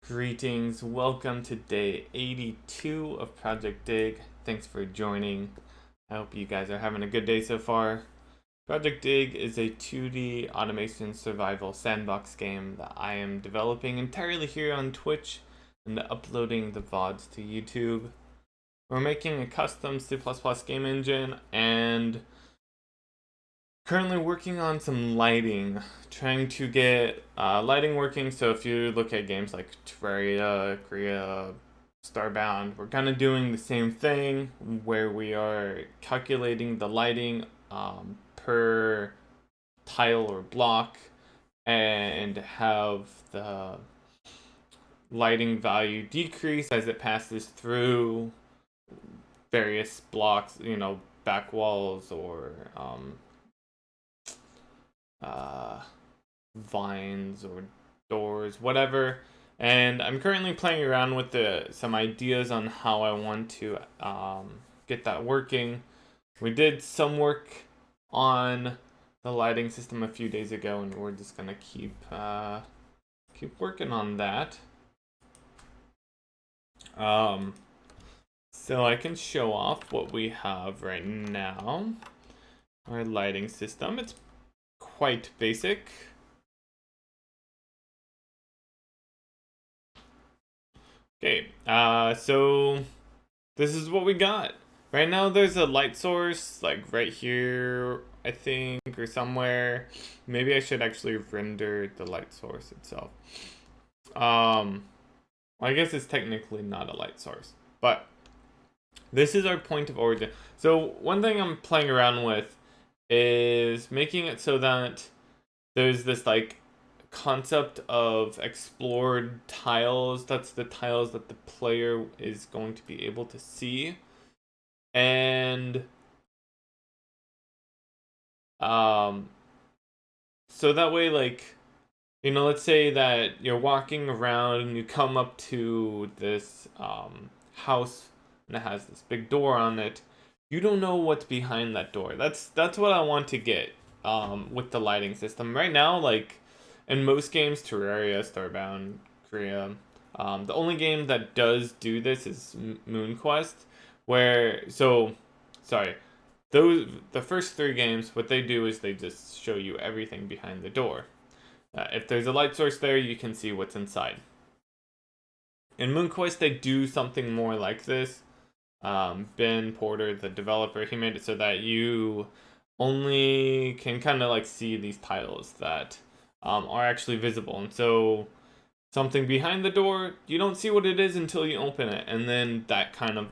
Greetings, welcome to day 82 of Project Dig. Thanks for joining. I hope you guys are having a good day so far. Project Dig is a 2D automation survival sandbox game that I am developing entirely here on Twitch and uploading the VODs to YouTube. We're making a custom C++ game engine and currently working on some lighting, trying to get lighting working. So if you look at games like Terraria, Korea, Starbound, we're kind of doing the same thing where we are calculating the lighting per tile or block and have the lighting value decrease as it passes through various blocks, back walls or vines or doors, whatever. And I'm currently playing around with some ideas on how I want to get that working. We did some work on the lighting system a few days ago, and we're just gonna keep working on that. So I can show off what we have right now. Our lighting system. It's quite basic. Okay, so this is what we got. Right now there's a light source, like right here, I think, or somewhere. Maybe I should actually render the light source itself. Well, I guess it's technically not a light source, but this is our point of origin. So one thing I'm playing around with is making it so that there's this like concept of explored tiles. That's the tiles that the player is going to be able to see. And so that way, like, let's say that you're walking around and you come up to this house and it has this big door on it. You don't know what's behind that door. That's what I want to get with the lighting system. Right now, like in most games, Terraria, Starbound, Korea, the only game that does do this is MoonQuest, the first three games, what they do is they just show you everything behind the door. If there's a light source there, you can see what's inside. In MoonQuest, they do something more like this. Ben Porter, the developer, he made it so that you only can kind of like see these tiles that are actually visible. And so something behind the door, you don't see what it is until you open it. And then that kind of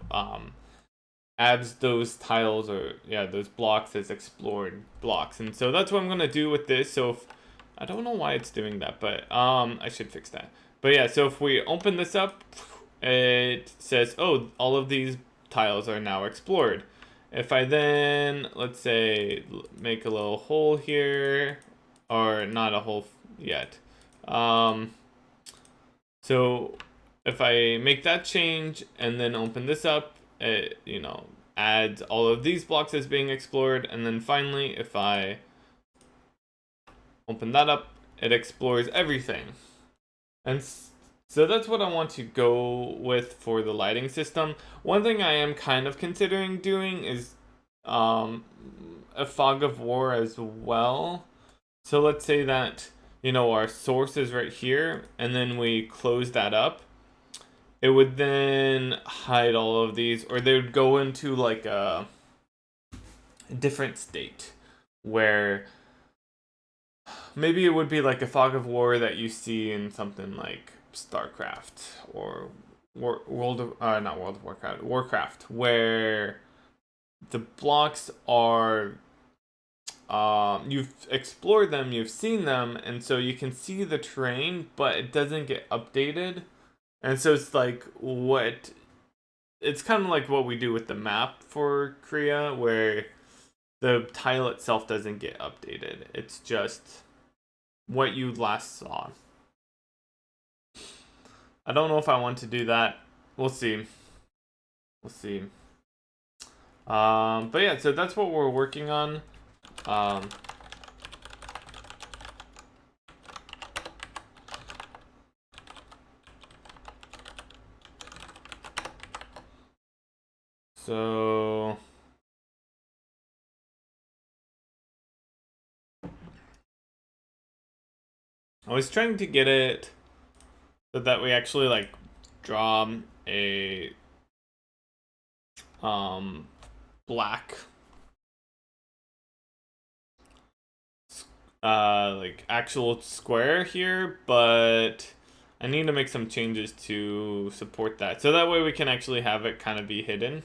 adds those tiles or those blocks as explored blocks. And so that's what I'm going to do with this. So I don't know why it's doing that, but I should fix that. But yeah, so if we open this up, it says, oh, all of these tiles are now explored. If I then, let's say, make a little hole here, or not a hole yet. So if I make that change and then open this up, it, adds all of these blocks as being explored. And then finally, if I open that up, it explores everything. And so that's what I want to go with for the lighting system. One thing I am kind of considering doing is a fog of war as well. So let's say that, our source is right here, and then we close that up. It would then hide all of these, or they would go into like a different state where maybe it would be like a fog of war that you see in something like StarCraft or Warcraft, where the blocks are you've explored them, you've seen them, and so you can see the terrain, but it doesn't get updated. And so it's like it's kind of like what we do with the map for Korea, where the tile itself doesn't get updated. It's just what you last saw. I don't know if I want to do that. We'll see. But yeah, so that's what we're working on. So I was trying to get it so that we actually like draw a black like actual square here, but I need to make some changes to support that. So that way we can actually have it kind of be hidden.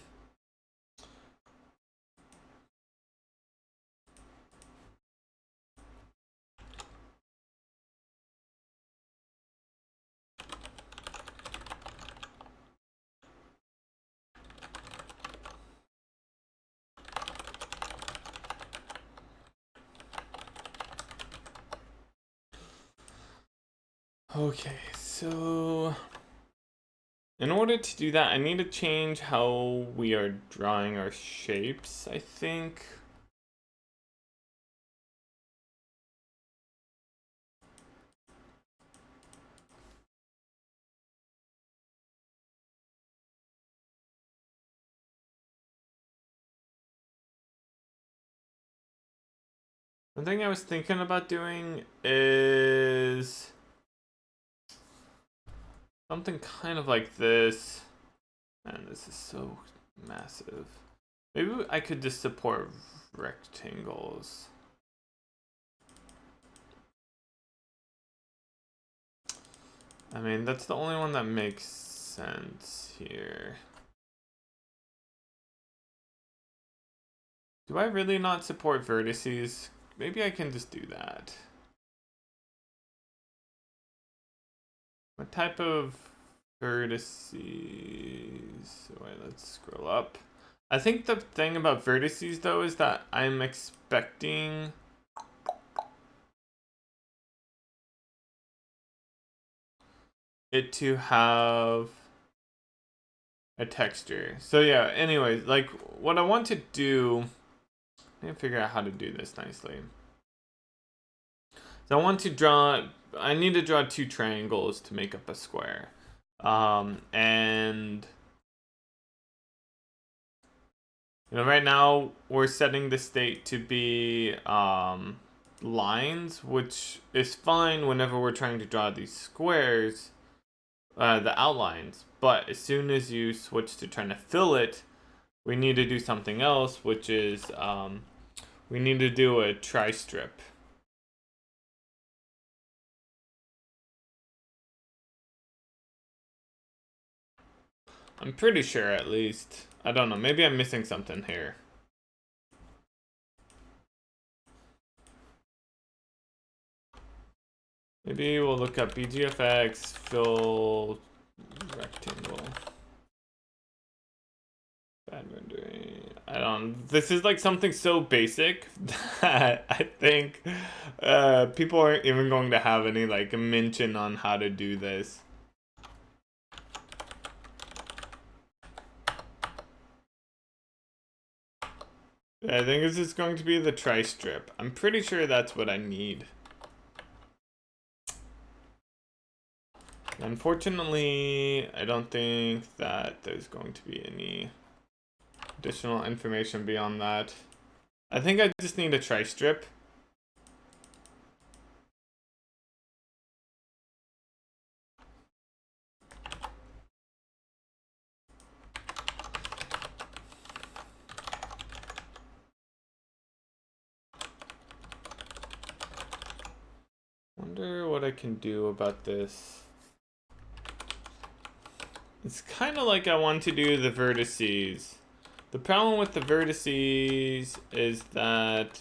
Okay, so in order to do that, I need to change how we are drawing our shapes, I think. The thing I was thinking about doing is something kind of like this. Man, this is so massive. Maybe I could just support rectangles. I mean, that's the only one that makes sense here. Do I really not support vertices? Maybe I can just do that. What type of vertices? Wait, let's scroll up. I think the thing about vertices though is that I'm expecting it to have a texture. So yeah, anyways, like what I want to do, let me figure out how to do this nicely. So I need to draw two triangles to make up a square. And you know, right now we're setting the state to be lines, which is fine whenever we're trying to draw these squares, the outlines. But as soon as you switch to trying to fill it, we need to do something else, which is we need to do a tri-strip. I'm pretty sure, at least. I don't know, maybe I'm missing something here. Maybe we'll look up BGFX, fill rectangle. Bad rendering. I don't. This is like something so basic that I think people aren't even going to have any like mention on how to do this. I think this is going to be the tri-strip. I'm pretty sure that's what I need. Unfortunately, I don't think that there's going to be any additional information beyond that. I think I just need a tri-strip. Wonder what I can do about this. It's kind of like I want to do the vertices. The problem with the vertices is that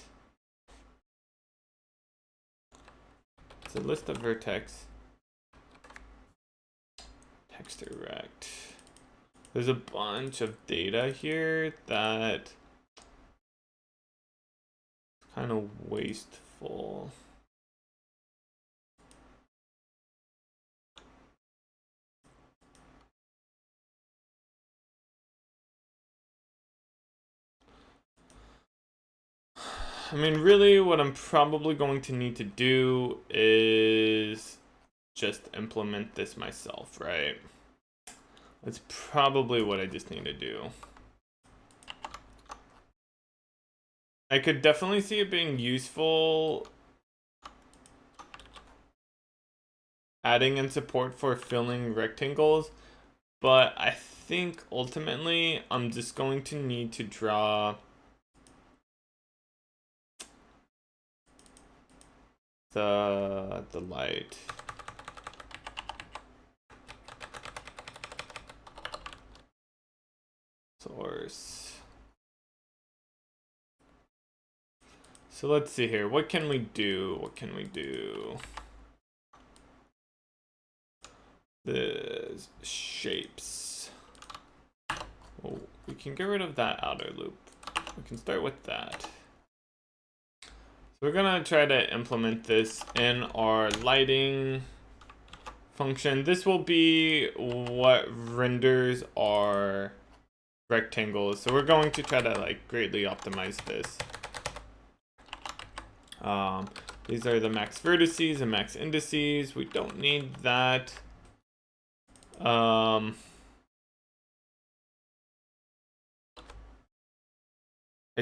it's a list of vertex. Text direct. There's a bunch of data here that is kind of wasteful. I mean, really, what I'm probably going to need to do is just implement this myself, right? That's probably what I just need to do. I could definitely see it being useful adding in support for filling rectangles, but I think ultimately I'm just going to need to draw the light. Source. So let's see here. What can we do? What can we do? The shapes. Oh, we can get rid of that outer loop. We can start with that. So we're gonna try to implement this in our lighting function. This will be what renders our rectangles. So we're going to try to like greatly optimize this. These are the max vertices and max indices. We don't need that. I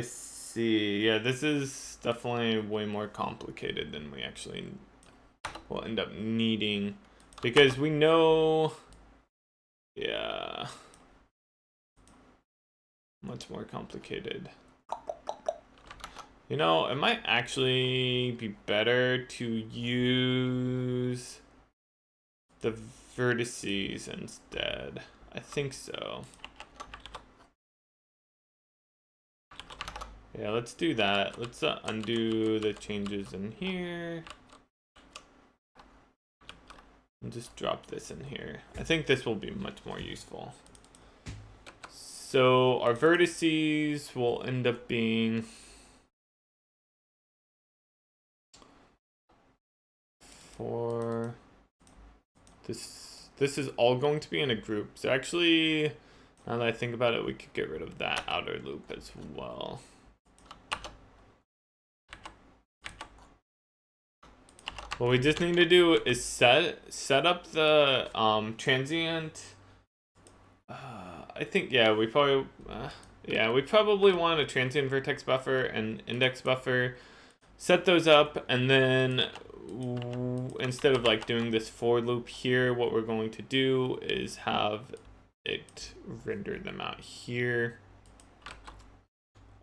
see. Yeah, this is definitely way more complicated than we actually will end up needing, because we know, yeah, much more complicated. You know, it might actually be better to use the vertices instead. I think so. Yeah, let's do that. Let's undo the changes in here. And just drop this in here. I think this will be much more useful. So our vertices will end up being for this. This is all going to be in a group. So actually, now that I think about it, we could get rid of that outer loop as well. What we just need to do is set up the transient. I think, yeah, we probably want a transient vertex buffer and index buffer. Set those up, and then instead of like doing this for loop here, what we're going to do is have it render them out here.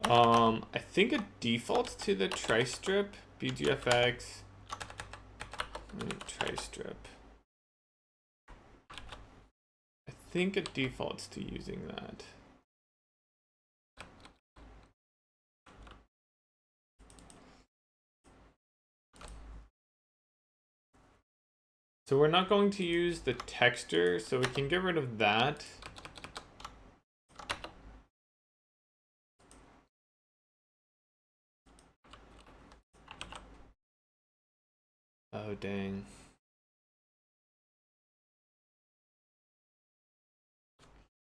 I think it defaults to the tri-strip BGFX. Tri-strip. I think it defaults to using that. So we're not going to use the texture, so we can get rid of that. Oh, dang.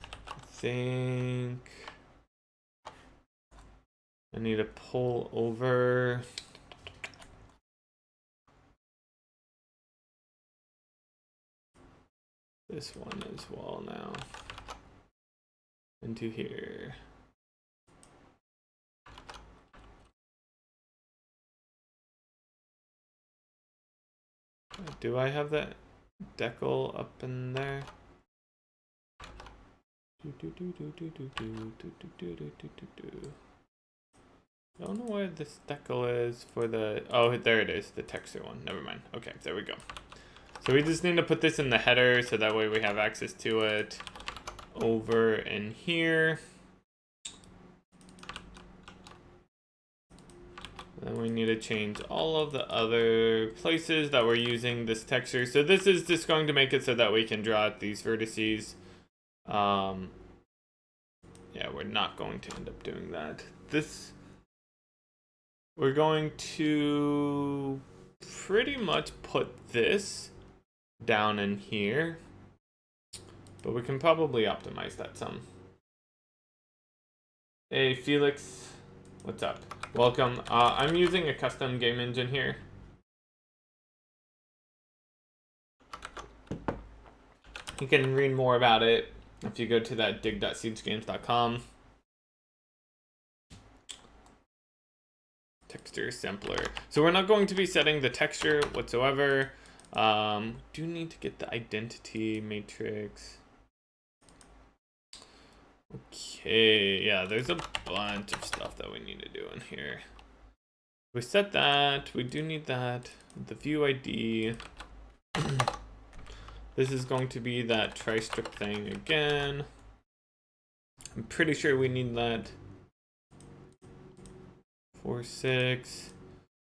I think I need to pull over this one as well now into here. Do I have that decal up in there? I don't know where this decal is for the, oh, there it is, the texture one. Never mind. Okay, there we go. So we just need to put this in the header so that way we have access to it over in here. Then we need to change all of the other places that we're using this texture. So this is just going to make it so that we can draw out these vertices. Yeah, we're not going to end up doing that. We're going to pretty much put this down in here, but we can probably optimize that some. Hey, Felix, what's up? Welcome. I'm using a custom game engine here. You can read more about it if you go to that dig.siegegames.com. texture sampler. So we're not going to be setting the texture whatsoever. Do need to get the identity matrix. Okay, yeah, there's a bunch of stuff that we need to do in here. We set that, we do need that, the view ID. This is going to be that tri-strip thing again. I'm pretty sure we need that. 4.6.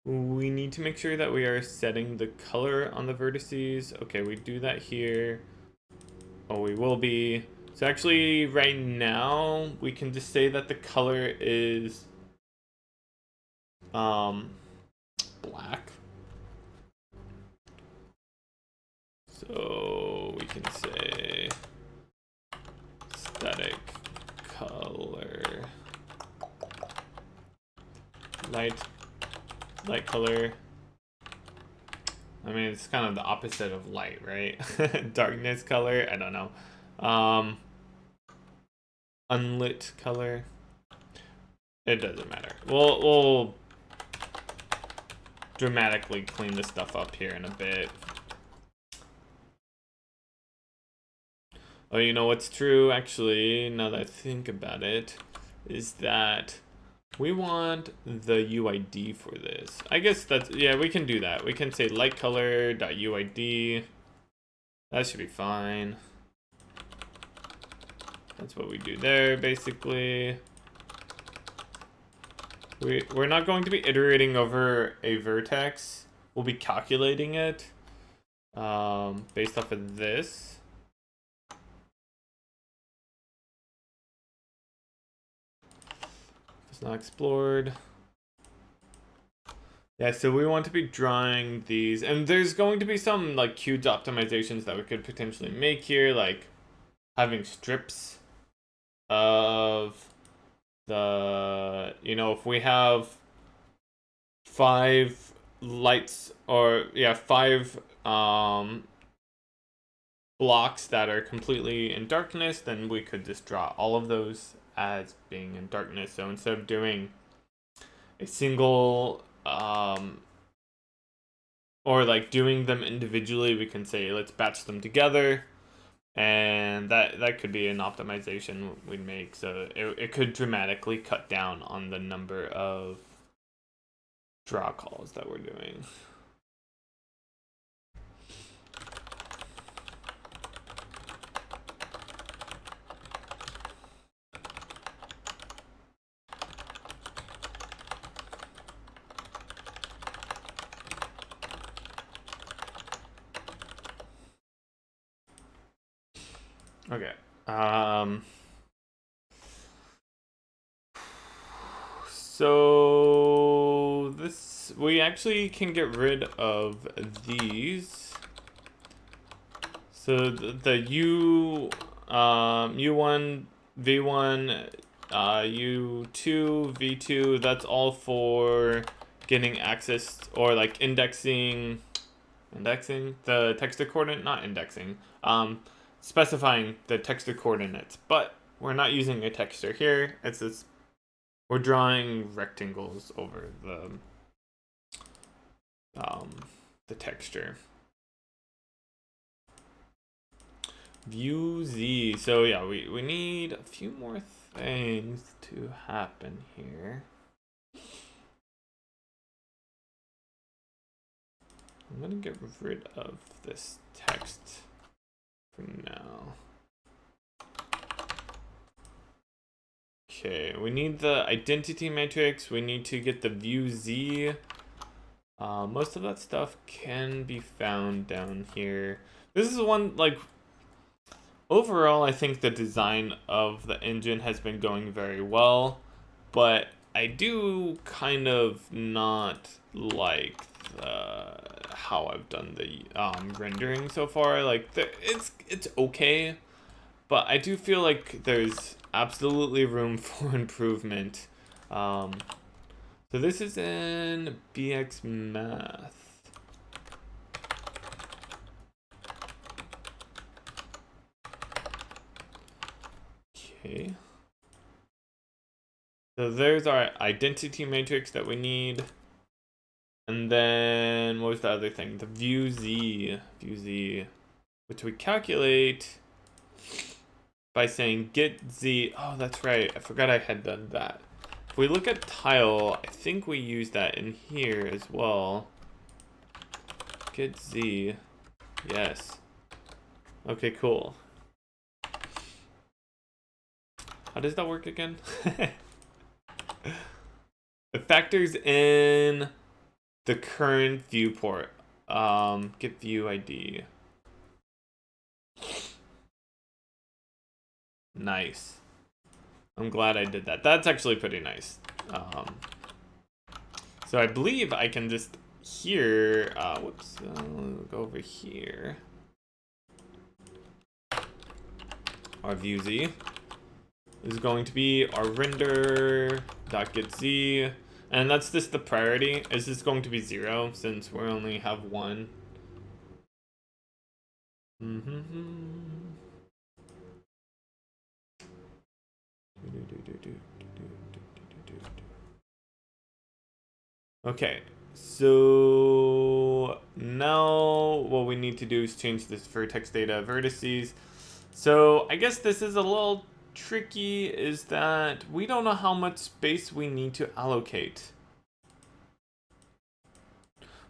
We need to make sure that we are setting the color on the vertices. Okay, we do that here. Oh, we will be. So actually, right now, we can just say that the color is black. So we can say static color, light color. I mean, it's kind of the opposite of light, right? Darkness color, I don't know. Unlit color. It doesn't matter. We'll dramatically clean this stuff up here in a bit. Oh, you know what's true, actually, now that I think about it, is that we want the UID for this. I guess that's, yeah, we can do that. We can say light color.uid. That should be fine. That's what we do there, basically. We're not going to be iterating over a vertex. We'll be calculating it based off of this. It's not explored. Yeah, so we want to be drawing these, and there's going to be some like huge optimizations that we could potentially make here, like having strips of the, you know, if we have 5 lights, or yeah, 5 blocks that are completely in darkness, then we could just draw all of those as being in darkness. So instead of doing a single or like doing them individually, we can say let's batch them together, and that could be an optimization we'd make. So it could dramatically cut down on the number of draw calls that we're doing. Okay. So this, we actually can get rid of these. So the U, U1, V1, U2, V2, that's all for getting access, or like indexing the texture coordinate, not indexing, specifying the texture coordinates, but we're not using a texture here. It's just, we're drawing rectangles over the texture. View Z. So yeah, we need a few more things to happen here. I'm gonna get rid of this text for now. Okay, we need the identity matrix. We need to get the view Z. Most of that stuff can be found down here. This is one, like, overall, I think the design of the engine has been going very well, but I do kind of not like how I've done the rendering so far. Like, it's okay, but I do feel like there's absolutely room for improvement. So this is in BX Math. Okay. So there's our identity matrix that we need. And then what was the other thing? The view Z, which we calculate by saying get Z. Oh, that's right. I forgot I had done that. If we look at tile, I think we use that in here as well. Get Z. Yes. Okay, cool. How does that work again? It factors in the current viewport. Get view ID. Nice. I'm glad I did that. That's actually pretty nice. So I believe I can just here, whoops, go over here. Our view Z is going to be our render.getZ, and that's just the priority. Is this going to be 0 since we only have 1? Okay, so now what we need to do is change this vertex data vertices. So I guess this is a little tricky, is that we don't know how much space we need to allocate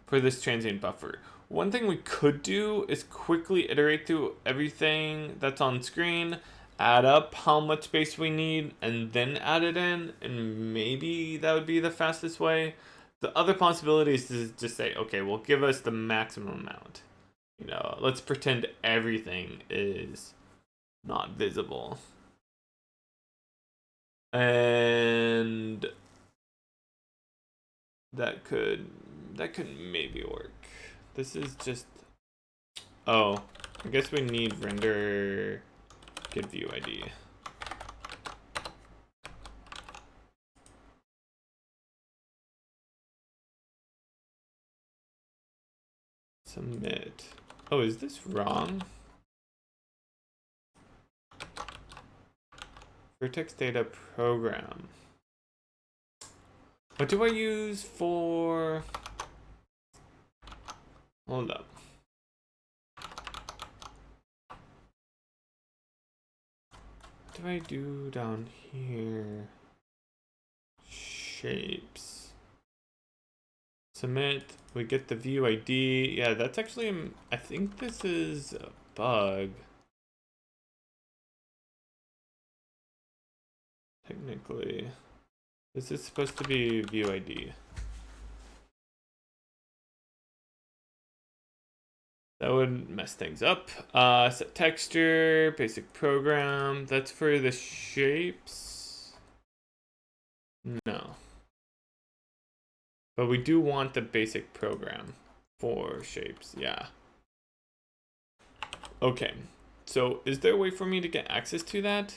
for this transient buffer. One thing we could do is quickly iterate through everything that's on screen, add up how much space we need, and then add it in, and maybe that would be the fastest way. The other possibility is to just say, okay, well, give us the maximum amount. You know, let's pretend everything is not visible. And that could maybe work. This is just, oh, I guess we need render get view ID. Submit. Oh, is this wrong? Vertex data program. What do I use for? Hold up. What do I do down here? Shapes. Submit. We get the view ID. Yeah, that's actually, I think this is a bug. Technically. This is supposed to be view ID. That would mess things up. Set texture, basic program. That's for the shapes. No. But we do want the basic program for shapes, yeah. Okay, so is there a way for me to get access to that?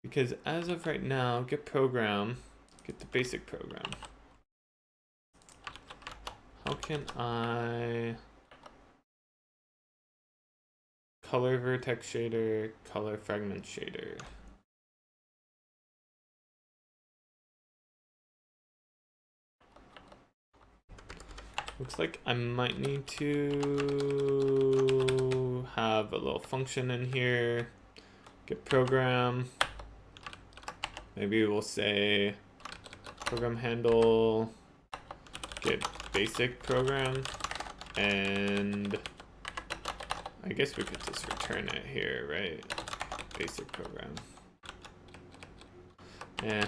Because as of right now, get program, get the basic program. How can I color vertex shader, color fragment shader? Looks like I might need to have a little function in here. Get program. Maybe we'll say program handle get basic program, and I guess we could just return it here, right? Basic program. Yeah,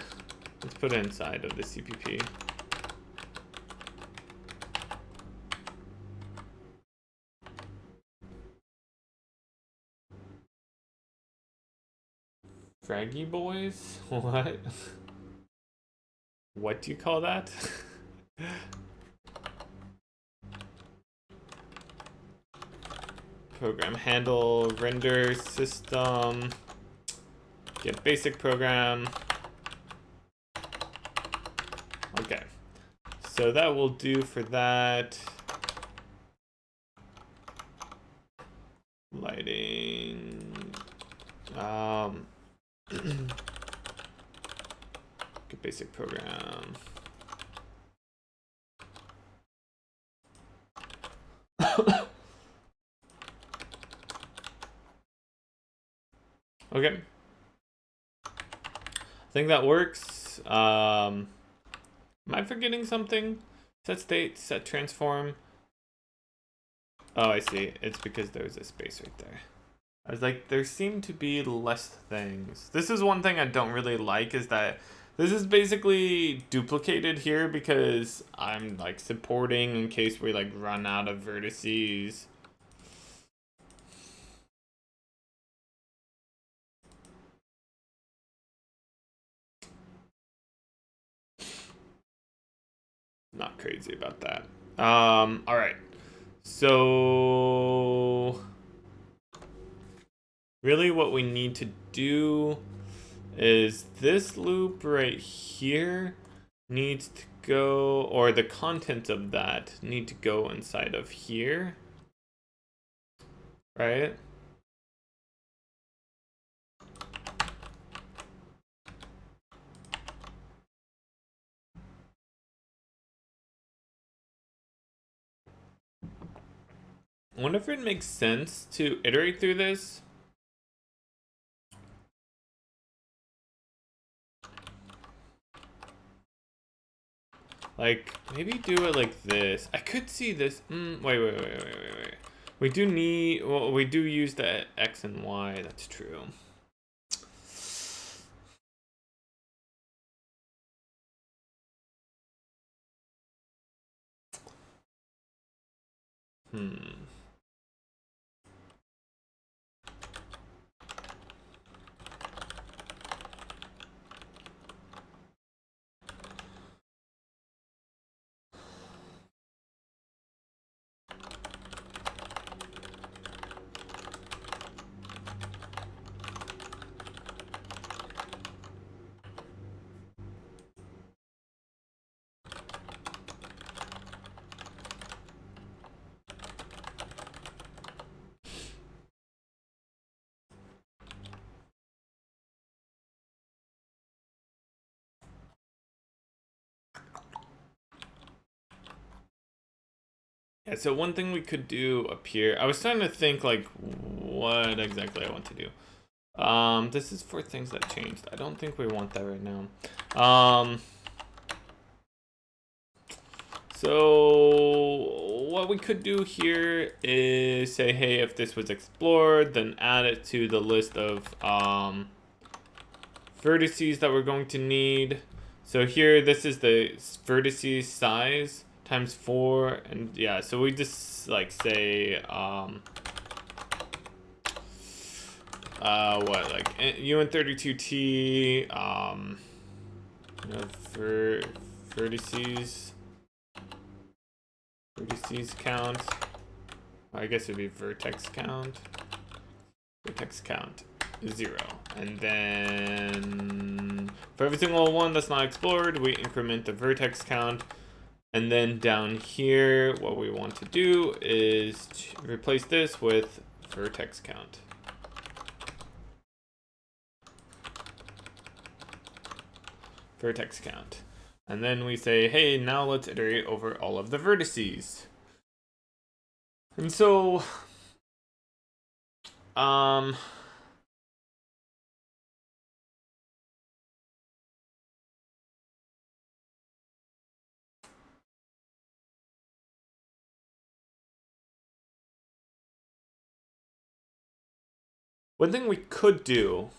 let's put it inside of the CPP. Fraggy boys? What? What do you call that? Program handle, render system, get basic program. Okay, so that will do for that. Lighting, get basic program. Okay. I think that works. Am I forgetting something? Set state, set transform. Oh, I see. It's because there's a space right there. I was like, there seem to be less things. This is one thing I don't really like, is that this is basically duplicated here because I'm like supporting in case we like run out of vertices. Not crazy about that. All right. So really what we need to do is this loop right here needs to go, or the contents of that need to go inside of here, right? I wonder if it makes sense to iterate through this. Like, maybe do it like this. I could see this. Wait. We do need, well, we do use the X and Y, that's true. Yeah, so one thing we could do up here, I was trying to think like what exactly I want to do. This is for things that changed. I don't think we want that right now. So what we could do here is say, hey, if this was explored, then add it to the list of vertices that we're going to need. So here, this is the vertices size times 4, and yeah, so we just like say what, like UN32T for vertices count. I guess it'd be vertex count 0, and then for every single one that's not explored, we increment the vertex count. And then down here, what we want to do is to replace this with vertex count. Vertex count. And then we say, hey, now let's iterate over all of the vertices. And so, one thing we could do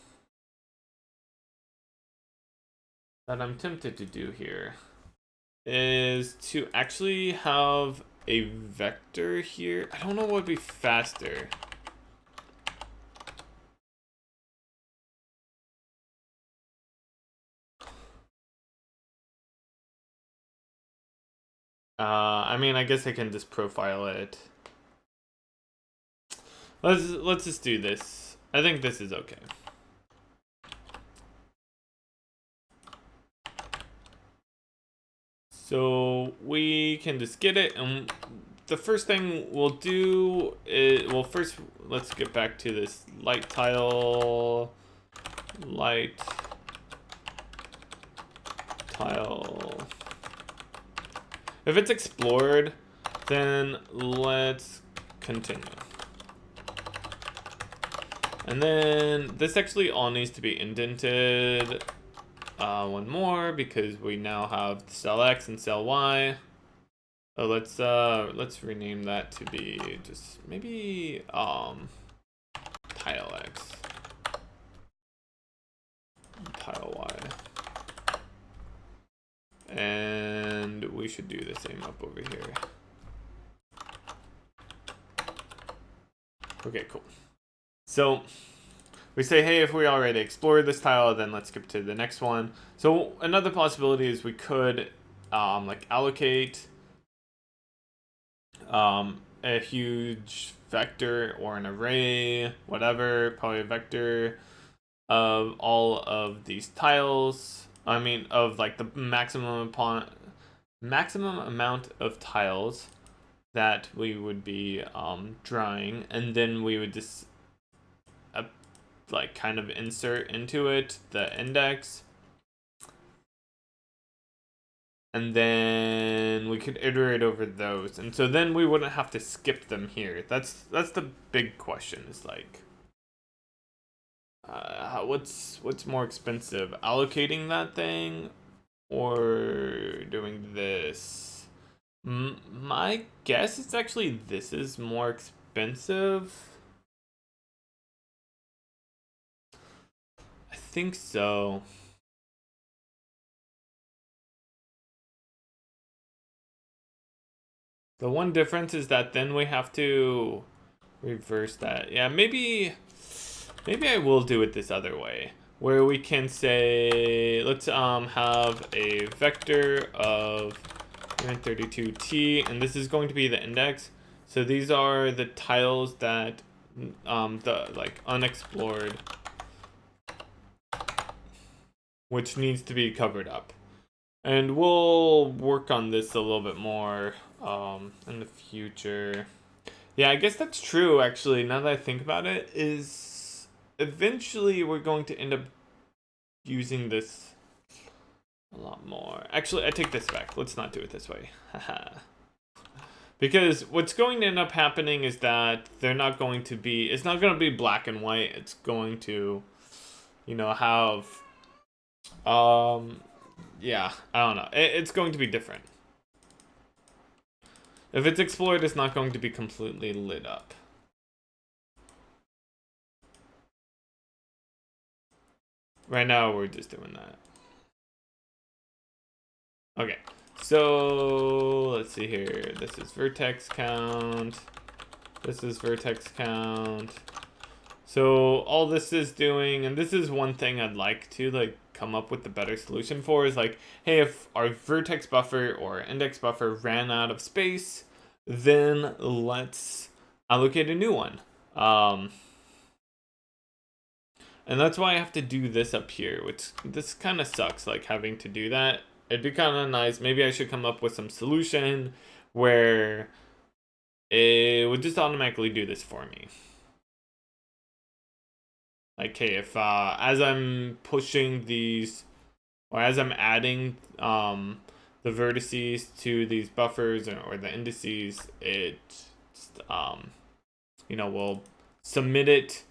that I'm tempted to do here is to actually have a vector here. I don't know what would be faster. I mean, I guess I can just profile it. Let's just do this. I think this is okay. So we can just get it, and the first thing we'll do is, well, first let's get back to this light tile. If it's explored, then let's continue. And then this actually all needs to be indented one more because we now have cell X and cell Y. So let's rename that to be just maybe tile X, tile Y. And we should do the same up over here. Okay, cool. So we say, hey, if we already explored this tile, then let's skip to the next one. So another possibility is we could like allocate a huge vector or an array, whatever, probably a vector of all of these tiles. I mean, of like the maximum amount of tiles that we would be drawing, and then we would just like kind of insert into it the index, and then we could iterate over those, and so then we wouldn't have to skip them here. That's the big question, is like what's more expensive, allocating that thing or doing this? My guess is actually this is more expensive. I think so. The one difference is that then we have to reverse that. Yeah, maybe I will do it this other way, where we can say, let's have a vector of 32t, and this is going to be the index. So these are the tiles that the like unexplored, which needs to be covered up. And we'll work on this a little bit more in the future. Yeah, I guess that's true, actually, now that I think about it, is eventually we're going to end up using this a lot more. Actually, I take this back. Let's not do it this way. Haha. Because what's going to end up happening is that they're not going to be, it's not going to be black and white. It's going to, you know, have, yeah, I don't know. It's going to be different. If it's explored, it's not going to be completely lit up. Right now, we're just doing that. Okay, so let's see here. This is vertex count. This is vertex count. So all this is doing, and this is one thing I'd like to like come up with the better solution for, is like, hey, if our vertex buffer or index buffer ran out of space, then let's allocate a new one. And that's why I have to do this up here, which this kind of sucks, like having to do that. It'd be kind of nice. Maybe I should come up with some solution where it would just automatically do this for me. Like, hey, if as I'm pushing these, or as I'm adding the vertices to these buffers or the indices, it you know, will submit it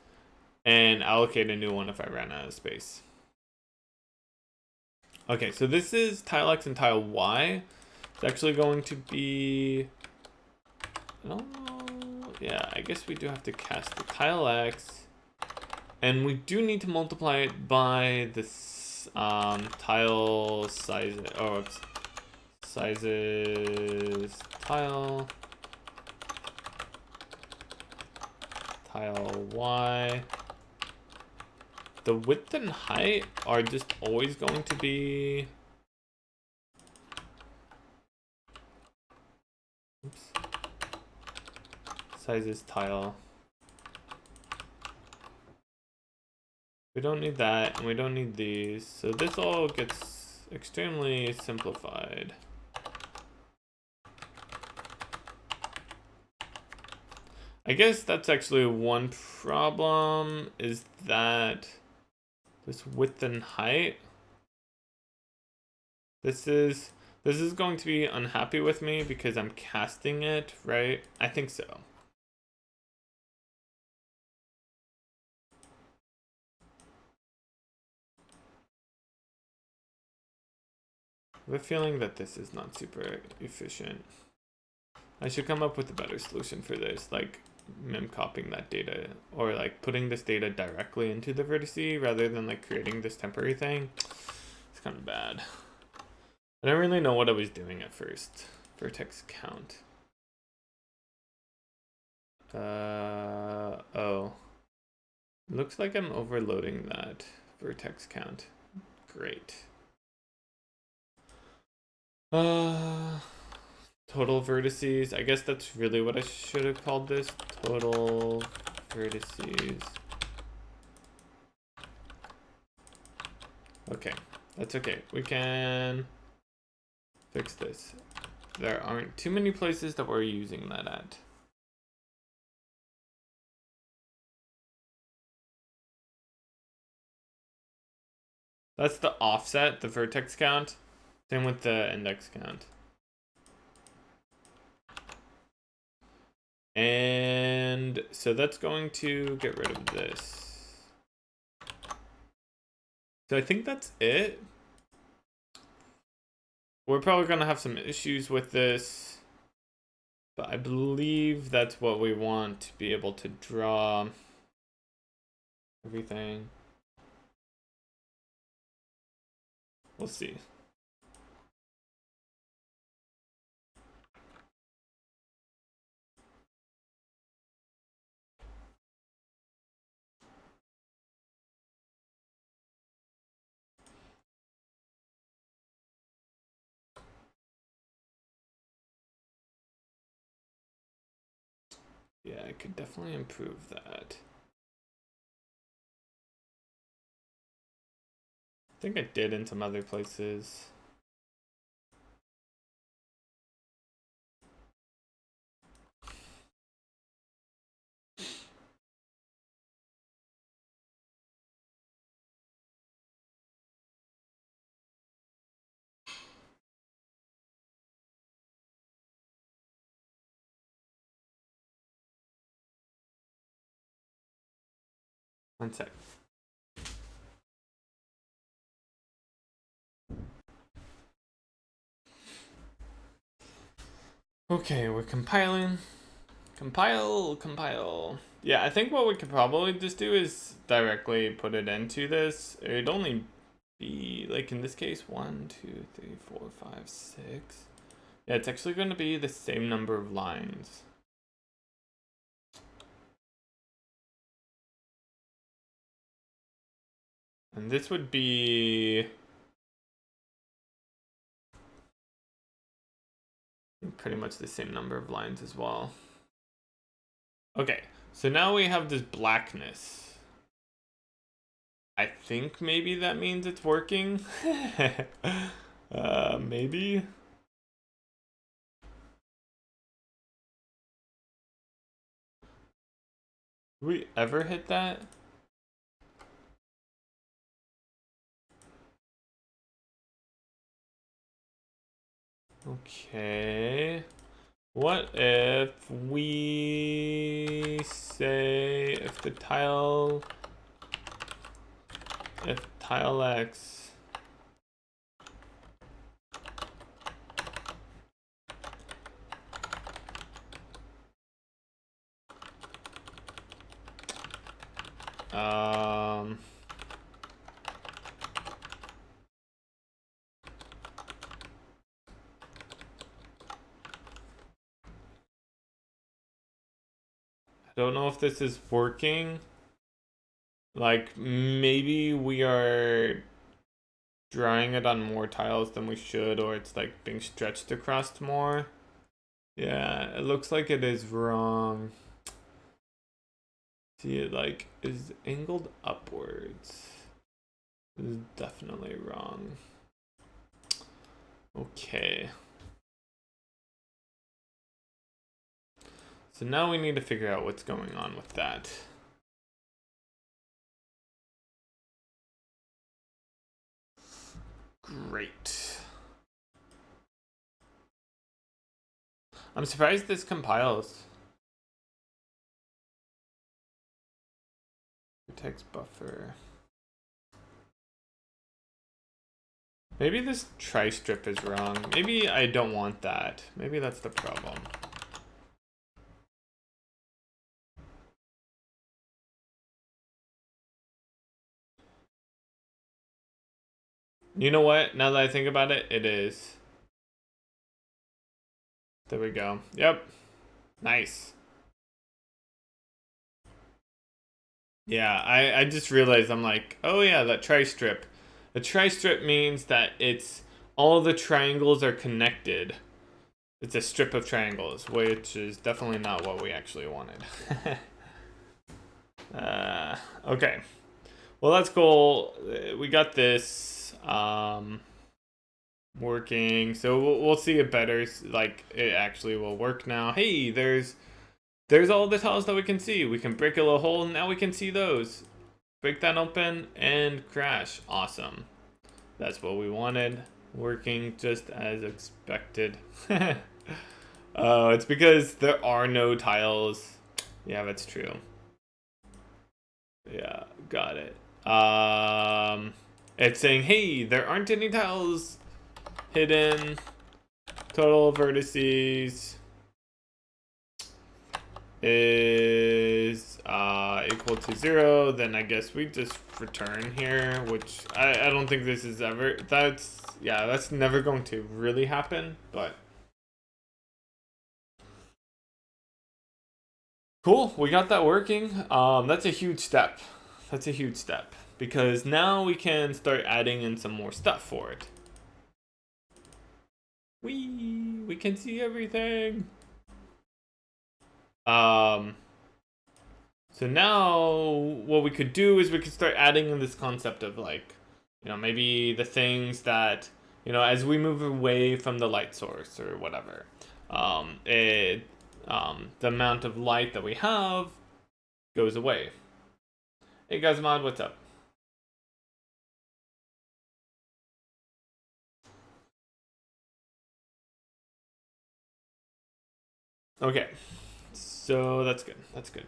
and allocate a new one if I ran out of space. Okay, so this is tile X and tile Y. It's actually going to be, I don't know, yeah, I guess we do have to cast the tile X, and we do need to multiply it by this tile size, oh, it's sizes tile Y. The width and height are just always going to be, oops, sizes tile. We don't need that, and we don't need these, so this all gets extremely simplified. I guess that's actually one problem, is that this width and height, this is going to be unhappy with me because I'm casting it, right? I think so. I have a feeling that this is not super efficient. I should come up with a better solution for this, like mem copying that data, or like putting this data directly into the vertice rather than like creating this temporary thing. It's kind of bad. I don't really know what I was doing at first. Vertex count. Oh. Looks like I'm overloading that vertex count. Great. Total vertices. I guess that's really what I should have called this. Total vertices. Okay, that's okay. We can fix this. There aren't too many places that we're using that at. That's the offset, the vertex count. Same with the index count. And so that's going to get rid of this. So I think that's it. We're probably going to have some issues with this, but I believe that's what we want to be able to draw everything. We'll see. Yeah, I could definitely improve that. I think I did in some other places. One sec. Okay, we're compiling. Compile. Yeah, I think what we could probably just do is directly put it into this. It'd only be, like in this case, 1, 2, 3, 4, 5, 6. Yeah, it's actually going to be the same number of lines. And this would be pretty much the same number of lines as well. Okay, so now we have this blackness. I think maybe that means it's working. Maybe. Did we ever hit that? Okay. What if we say if tile X I don't know if this is working. Like maybe we are drawing it on more tiles than we should, or it's like being stretched across more. Yeah, it looks like it is wrong. See, it like is angled upwards. This is definitely wrong. Okay. So now we need to figure out what's going on with that. Great. I'm surprised this compiles. Text buffer. Maybe this tri-strip is wrong. Maybe I don't want that. Maybe that's the problem. You know what? Now that I think about it, it is. There we go. Yep. Nice. Yeah, I just realized I'm like, oh yeah, that tri-strip. The tri-strip means that it's all the triangles are connected. It's a strip of triangles, which is definitely not what we actually wanted. Okay. Well, that's cool. We got this working. So we'll see it better. Like, it actually will work now. Hey, there's all the tiles that we can see. We can break a little hole, and now we can see those. Break that open and crash. Awesome. That's what we wanted. Working just as expected. Oh, it's because there are no tiles. Yeah, that's true. Yeah, got it. It's saying, hey, there aren't any tiles hidden. Total vertices is equal to 0. Then I guess we just return here, which I don't think this is ever, that's never going to really happen, but cool, we got that working. That's a huge step. That's a huge step because now we can start adding in some more stuff for it. We can see everything. So now what we could do is we could start adding in this concept of like, you know, maybe the things that, you know, as we move away from the light source or whatever, the amount of light that we have goes away. Hey guys, Mod, what's up? Okay, so that's good. That's good.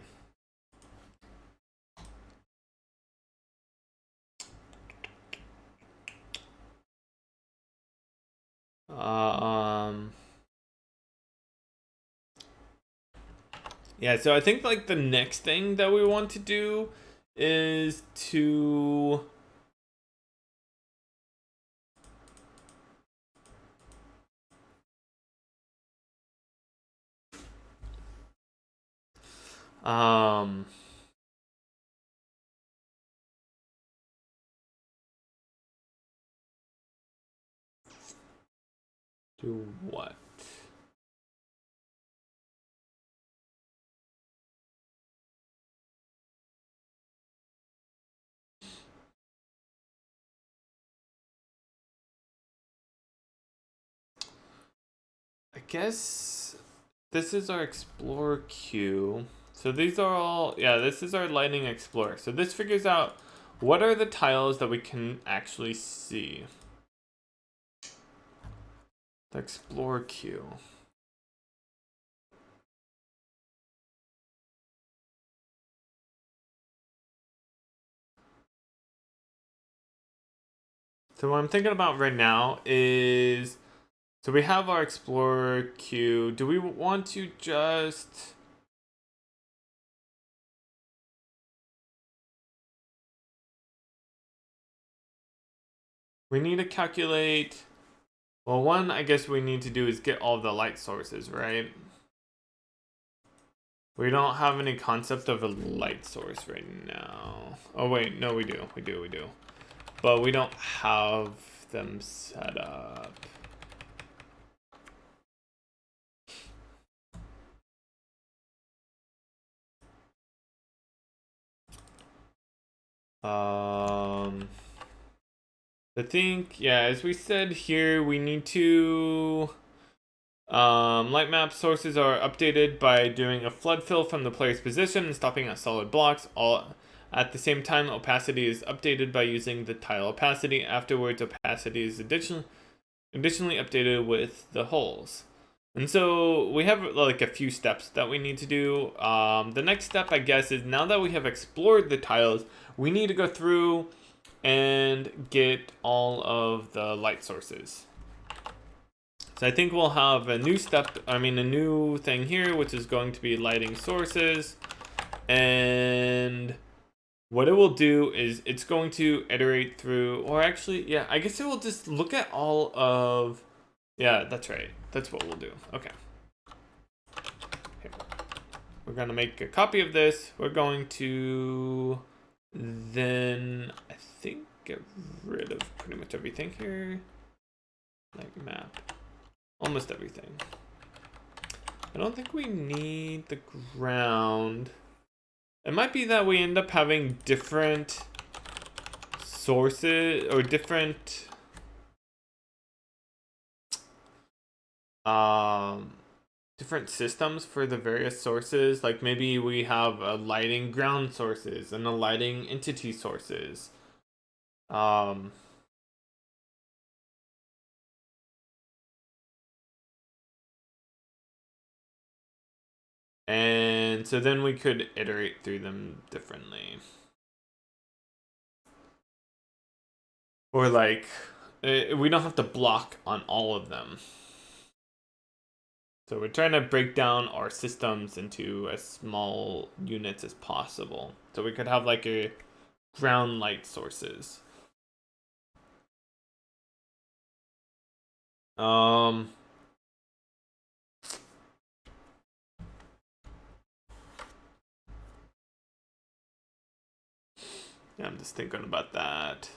Yeah, so I think like the next thing that we want to do is to do what? I guess this is our Explorer queue. So these are all, yeah, this is our Lighting Explorer. So this figures out what are the tiles that we can actually see. The Explorer queue. So what I'm thinking about right now is, so we have our Explorer queue. Do we want to just... We need to calculate... Well, one I guess we need to do is get all the light sources, right? We don't have any concept of a light source right now. Oh wait, no we do. We do. But we don't have them set up. I think, yeah, as we said here, we need to light map sources are updated by doing a flood fill from the player's position and stopping at solid blocks. All at the same time, opacity is updated by using the tile opacity. Afterwards, opacity is additionally updated with the holes. And so we have like a few steps that we need to do. The next step, I guess, is now that we have explored the tiles, we need to go through and get all of the light sources. So I think we'll have a new a new thing here, which is going to be lighting sources. And what it will do is it's going to iterate through, or actually, yeah, I guess it will just look at all of, yeah, that's right. That's what we'll do. Okay. Here. We're going to make a copy of this. We're going to then, I think, get rid of pretty much everything here. Like map. Almost everything. I don't think we need the ground. It might be that we end up having different sources or different different systems for the various sources. Like maybe we have a lighting ground sources and a lighting entity sources. And so then we could iterate through them differently. Or like, we don't have to block on all of them. So we're trying to break down our systems into as small units as possible. So we could have like a ground light sources. Yeah, I'm just thinking about that.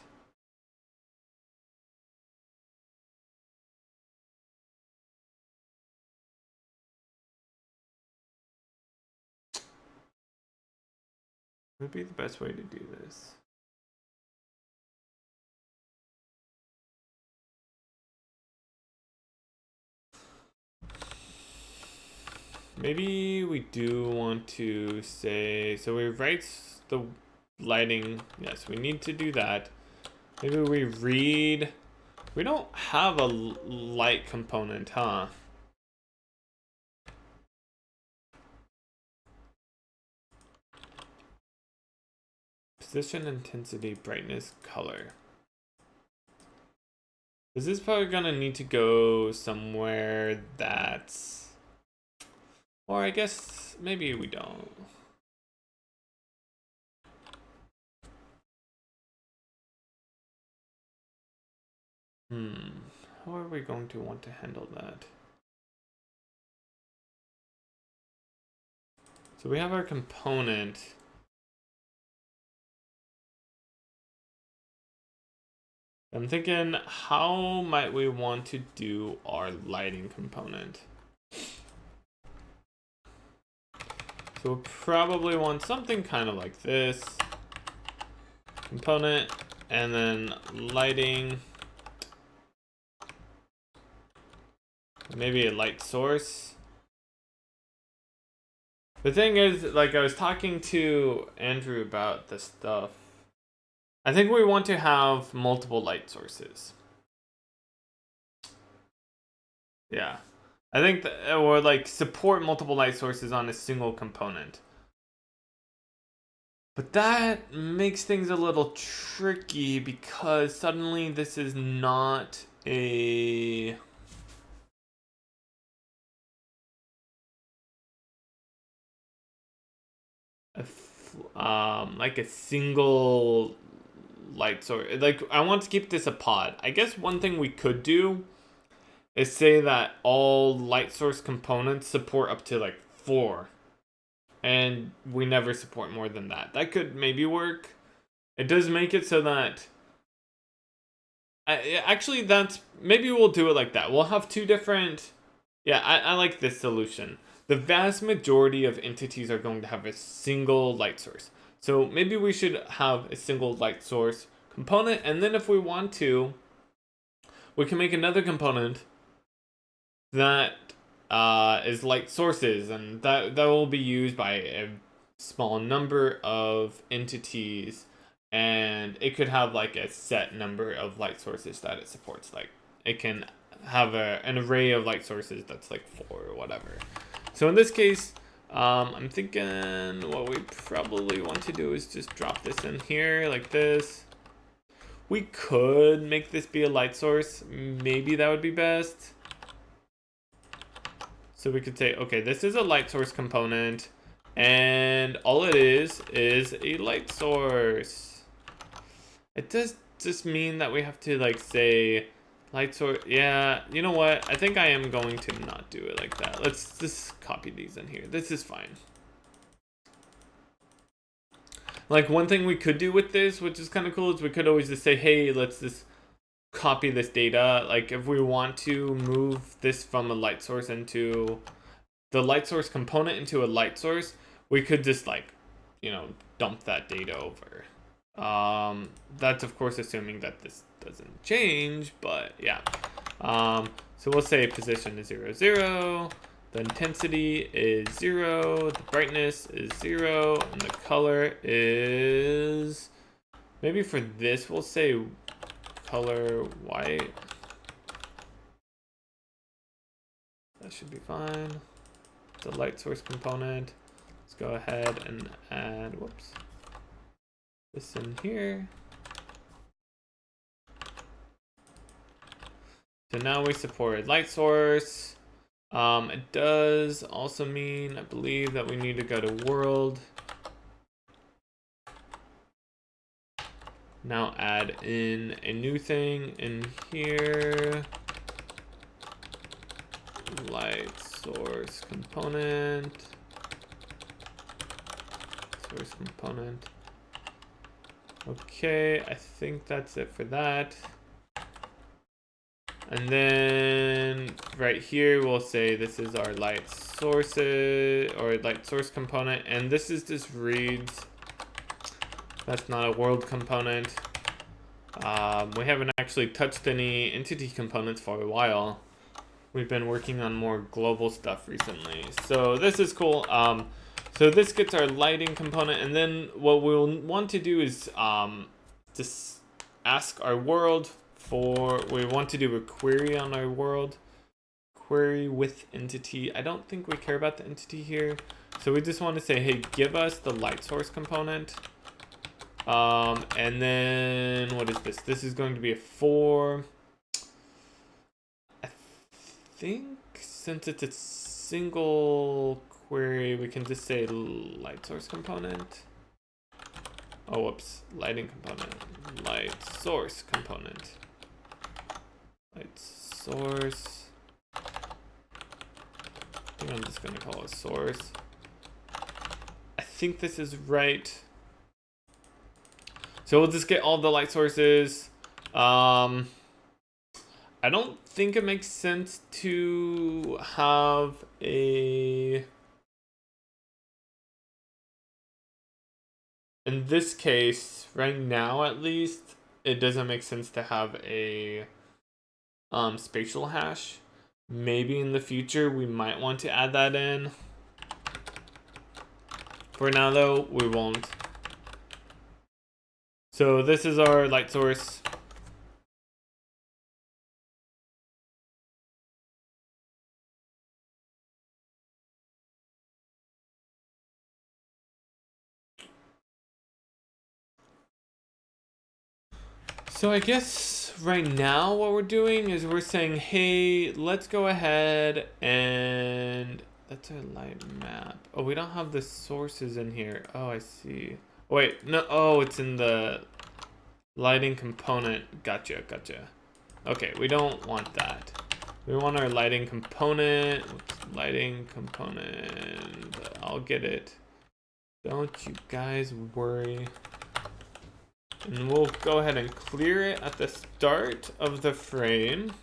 What would be the best way to do this? Maybe we do want to say, so we write the lighting. Yes, we need to do that. Maybe we read. We don't have a light component, huh? Position, intensity, brightness, color. This is probably gonna need to go somewhere that's, or I guess maybe we don't. How are we going to want to handle that? So we have our component. I'm thinking, how might we want to do our lighting component? So we'll probably want something kind of like this. Component, and then lighting. Maybe a light source. The thing is, like I was talking to Andrew about this stuff. I think we want to have multiple light sources. Yeah. I think that, or like support multiple light sources on a single component. But that makes things a little tricky because suddenly this is not a like a single light source. Like I want to keep this a pod. I guess one thing we could do is say that all light source components support up to like 4. And we never support more than that. That could maybe work. It does make it so that actually that's maybe we'll do it like that. We'll have 2 different. Yeah, I like this solution. The vast majority of entities are going to have a single light source. So maybe we should have a single light source component, and then if we want to, we can make another component that is light sources, and that will be used by a small number of entities, and it could have like a set number of light sources that it supports. Like it can have an array of light sources that's like 4 or whatever. So in this case, I'm thinking what we probably want to do is just drop this in here like this. We could make this be a light source. Maybe that would be best. So we could say, okay, this is a light source component, and all it is a light source. It does just mean that we have to like say light source. Yeah, you know what? I think I am going to not do it like that. Let's just copy these in here. This is fine. Like one thing we could do with this, which is kind of cool, is we could always just say, hey, let's just copy this data. Like if we want to move this from a light source into the light source component into a light source, we could just like, you know, dump that data over. That's of course assuming that this doesn't change, but yeah. So we'll say position is 0, 0. The intensity is 0, the brightness is 0, and the color is, maybe for this we'll say color white. That should be fine. The light source component. Let's go ahead and add, whoops, this in here. So now we support light source. It does also mean, I believe, that we need to go to world. Now add in a new thing in here. Light source component. Source component. Okay, I think that's it for that. And then right here, we'll say this is our light sources or light source component. And this is just reads. That's not a world component. We haven't actually touched any entity components for a while. We've been working on more global stuff recently. So this is cool. So this gets our lighting component. And then what we'll want to do is just ask our world for, we want to do a query on our world. Query with entity. I don't think we care about the entity here. So we just want to say, hey, give us the light source component. And then what is this? This is going to be a 4. I think since it's a single query, we can just say light source component. Oh, whoops. Lighting component. Light source component. Light source. I think I'm just going to call it source. I think this is right. So we'll just get all the light sources. I don't think it makes sense to have a, in this case, right now at least, it doesn't make sense to have a spatial hash. Maybe in the future we might want to add that in. For now though, we won't. So this is our light source. So I guess right now what we're doing is we're saying, hey, let's go ahead and that's our light map. Oh, we don't have the sources in here. Oh, I see. Wait, no, oh, it's in the lighting component. Gotcha. Okay, we don't want that. We want our lighting component. Lighting component. I'll get it. Don't you guys worry. And we'll go ahead and clear it at the start of the frame.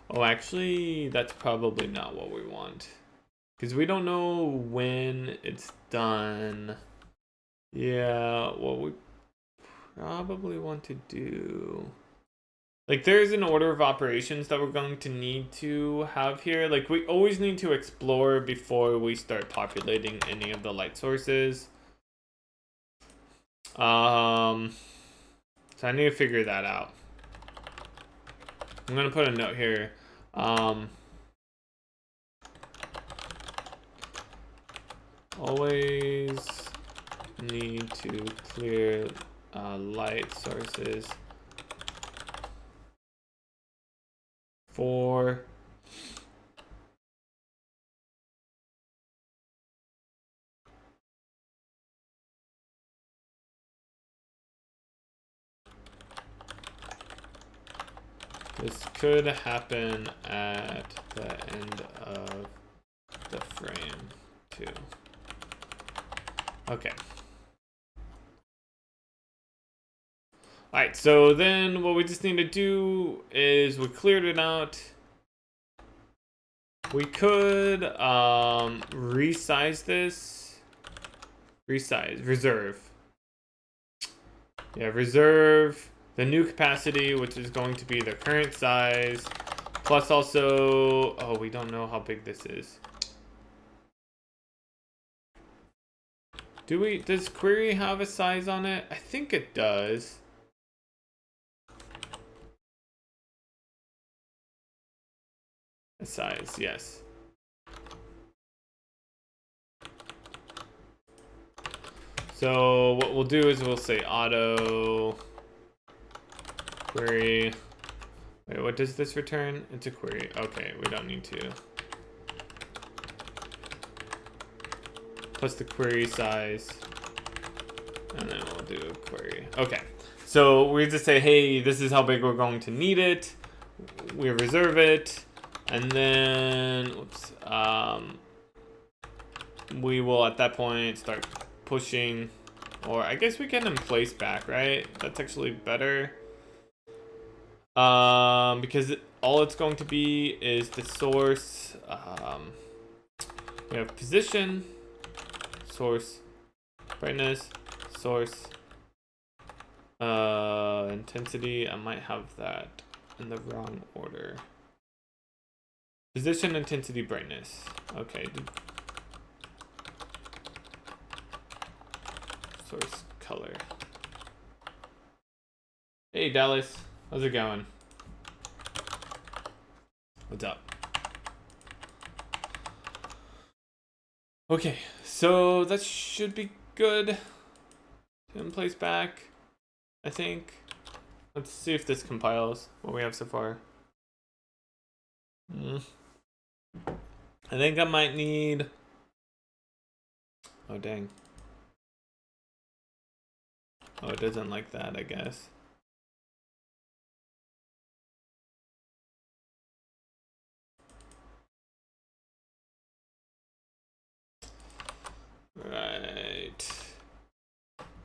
Oh, actually, that's probably not what we want. Because we don't know when it's done. Yeah, what we probably want to do, like, there's an order of operations that we're going to need to have here. Like, we always need to explore before we start populating any of the light sources. So I need to figure that out. I'm gonna put a note here. Always need to clear light sources 4. This could happen at the end of the frame too. Okay. All right, so then what we just need to do is we cleared it out. We could resize this. Reserve. Yeah, reserve the new capacity, which is going to be the current size, plus also, oh, we don't know how big this is. Does query have a size on it? I think it does. A size, yes. So what we'll do is we'll say auto query. Wait, what does this return? It's a query. Okay, we don't need to. Plus the query size. And then we'll do a query. Okay, so we just say, hey, this is how big we're going to need it. We reserve it. And then, oops, we will at that point start pushing, or I guess we can in place back, right? That's actually better. Because all it's going to be is the source. We have position, source, brightness, source, intensity. I might have that in the wrong order. Position, intensity, brightness. Okay. Source, color. Hey Dallas, how's it going? What's up? Okay, so that should be good. In place back, I think. Let's see if this compiles what we have so far. I think I might need. Oh dang. Oh, it doesn't like that, I guess. Right.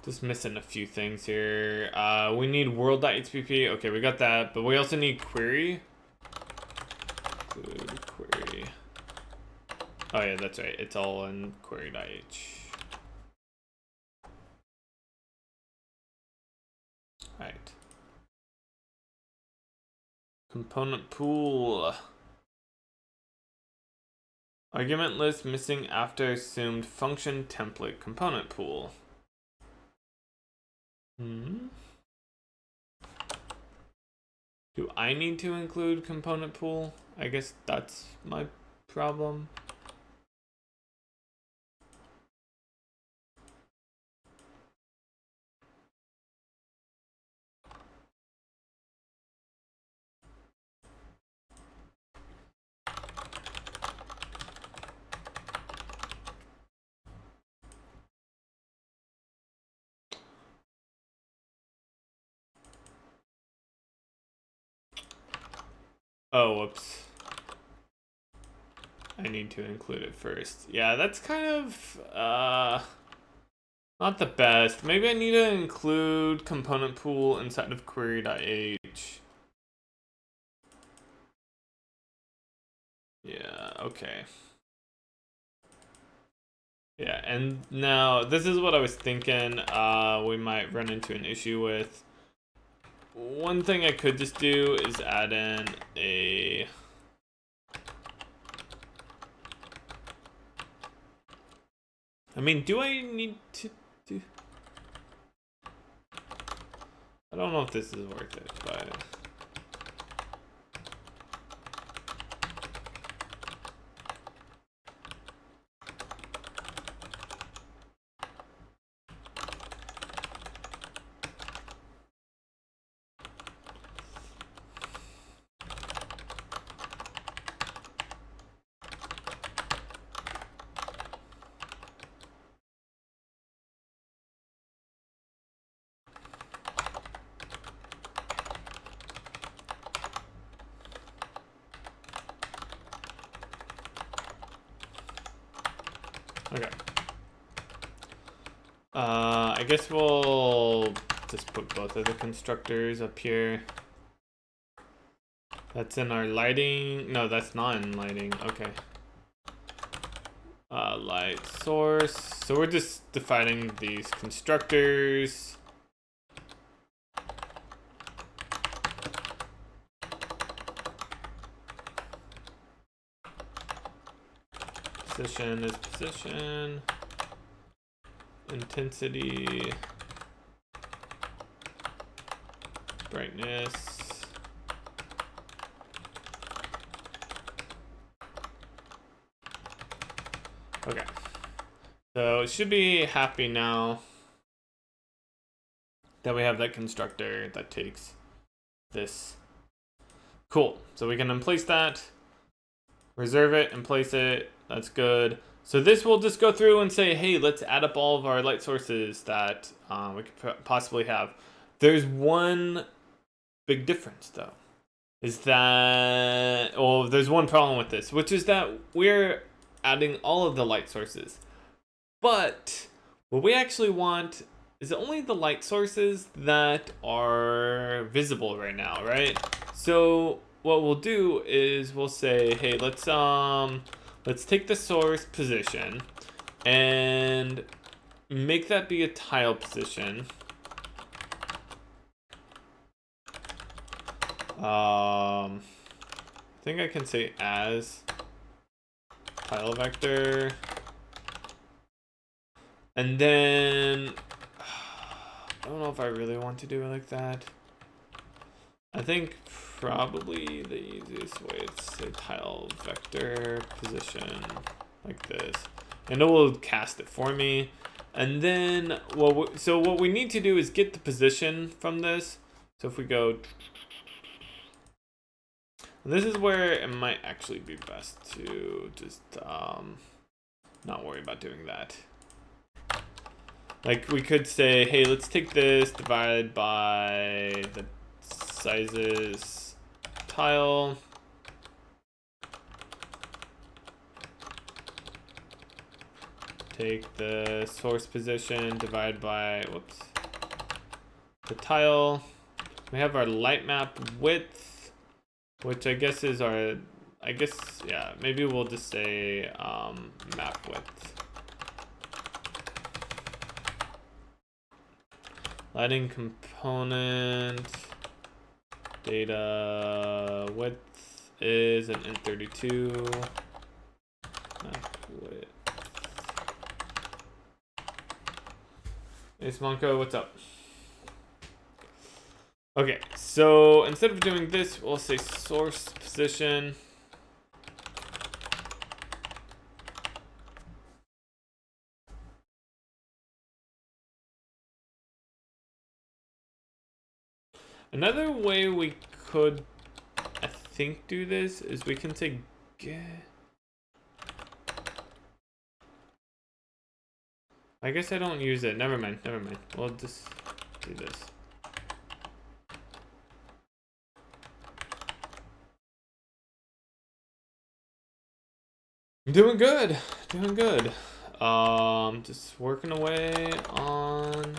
Just missing a few things here. We need world.hpp. Okay, we got that, but we also need query. Good query. Oh yeah, that's right. It's all in query.h. Right. Component pool. Argument list missing after assumed function template component pool. Do I need to include component pool? I guess that's my problem. Oh, whoops. I need to include it first. Yeah, that's kind of not the best. Maybe I need to include component pool inside of query.h. Yeah, okay. Yeah, and now this is what I was thinking we might run into an issue with. One thing I could just do is add in a I mean, do I need to do I don't know if this is worth it, but I guess we'll just put both of the constructors up here. That's in our lighting. No, that's not in lighting. Okay. Light source. So we're just defining these constructors. Position is position. Intensity. Brightness. Okay. So it should be happy now that we have that constructor that takes this. Cool. So we can place that, reserve it, and place it. That's good. So this will just go through and say, hey, let's add up all of our light sources that we could possibly have. There's one big difference, though. Is that, well, there's one problem with this, which is that we're adding all of the light sources. But what we actually want is only the light sources that are visible right now, right? So what we'll do is we'll say, hey, let's take the source position and make that be a tile position. I think I can say as tile vector. And then I don't know if I really want to do it like that. I think probably the easiest way is to say tile vector position like this, and it will cast it for me. And then so what we need to do is get the position from this. So if we go, this is where it might actually be best to just not worry about doing that. Like we could say, hey, let's take this divided by the sizes tile. Take the source position divided by, whoops, the tile. We have our light map width, which I guess is our, yeah, maybe we'll just say map width. Lighting component data width is an int32. Map width. Hey Smonko, what's up? Okay, so instead of doing this, we'll say source position. Another way we could, I think, do this is we can say get. I guess I don't use it. Never mind. We'll just do this. Doing good. Just working away on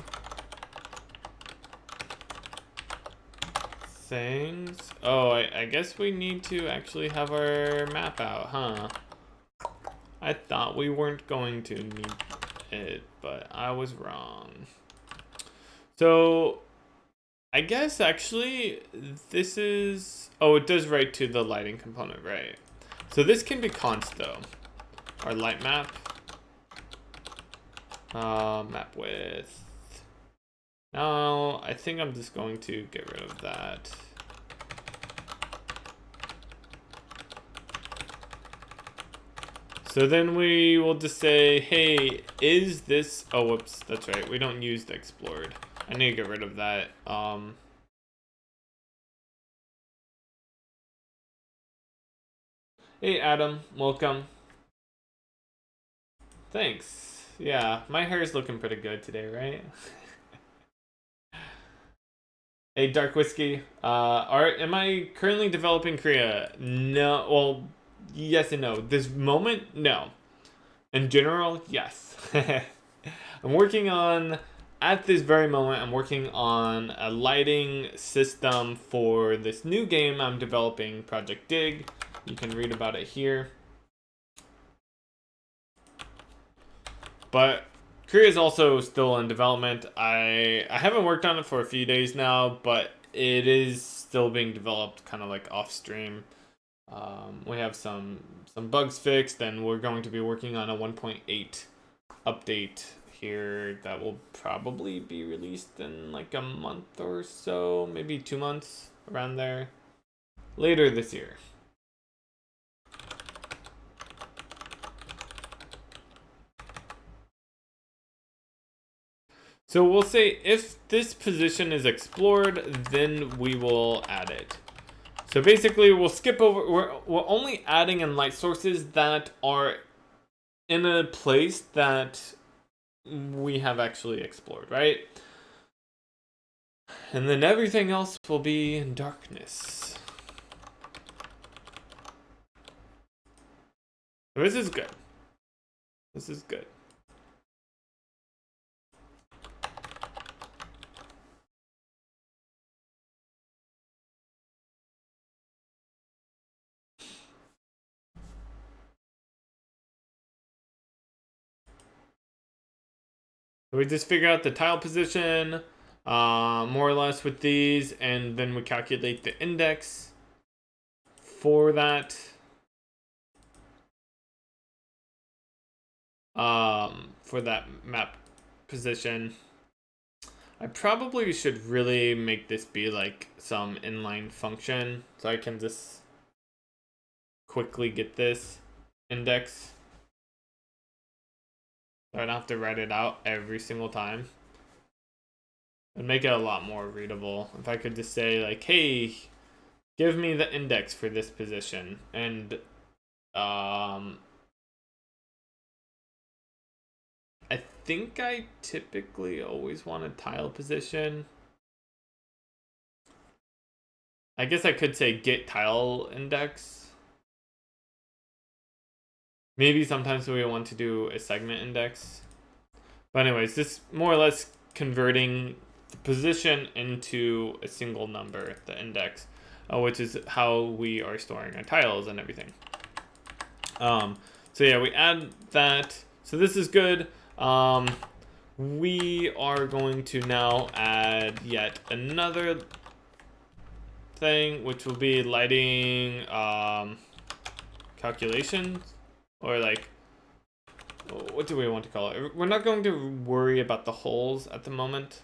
things. Oh, I guess we need to actually have our map out, huh? I thought we weren't going to need it, but I was wrong. So I guess actually this is, oh, it does write to the lighting component, right? So this can be const though. Our light map. Map width. Now, I think I'm just going to get rid of that. So then we will just say, hey, is this, oh, whoops, that's right. We don't use the explored. I need to get rid of that. Hey, Adam, welcome. Thanks. Yeah, my hair is looking pretty good today, right? Hey, Dark Whiskey. Am I currently developing Korea? No. Well, yes and no. This moment, no. In general, yes. I'm working on, at this very moment, I'm working on a lighting system for this new game I'm developing, projectDIG. You can read about it here. But Korea is also still in development. I haven't worked on it for a few days now, but it is still being developed kind of like off stream. We have some bugs fixed, and we're going to be working on a 1.8 update here that will probably be released in like a month or so, maybe 2 months, around there, later this year. So we'll say if this position is explored, then we will add it. So basically we'll skip over, we're only adding in light sources that are in a place that we have actually explored, right? And then everything else will be in darkness. This is good. This is good. So we just figure out the tile position, more or less with these, and then we calculate the index for that. For that map position. I probably should really make this be like some inline function, so I can just quickly get this index. So I don't have to write it out every single time. It'd make it a lot more readable if I could just say like, hey, give me the index for this position. And I think I typically always want a tile position. I guess I could say get tile index. Maybe sometimes we want to do a segment index. But anyways, this more or less converting the position into a single number, the index, which is how we are storing our tiles and everything. So yeah, we add that. So this is good. We are going to now add yet another thing, which will be lighting calculations, or like, what do we want to call it? We're not going to worry about the holes at the moment.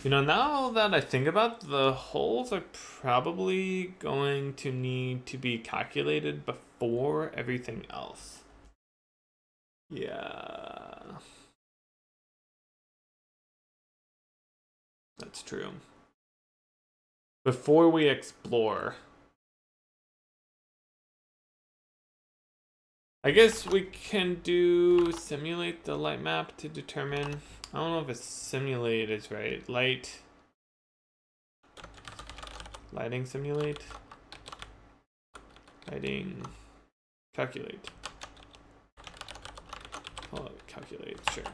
You know, now that I think about it, the holes are probably going to need to be calculated before everything else. Yeah. That's true. Before we explore. I guess we can do simulate the light map to determine. I don't know if it's simulate is right. Lighting simulate. Lighting calculate. Call it calculate, sure.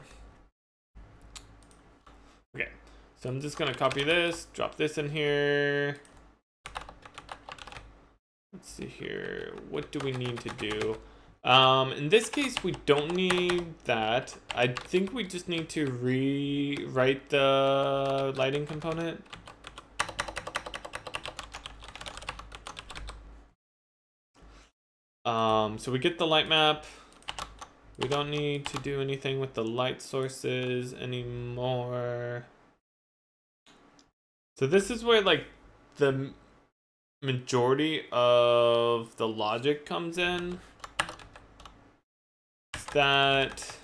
Okay, so I'm just gonna copy this, drop this in here. Let's see here. What do we need to do? In this case, we don't need that. I think we just need to rewrite the lighting component. So we get the light map. We don't need to do anything with the light sources anymore. So this is where like the majority of the logic comes in. It's that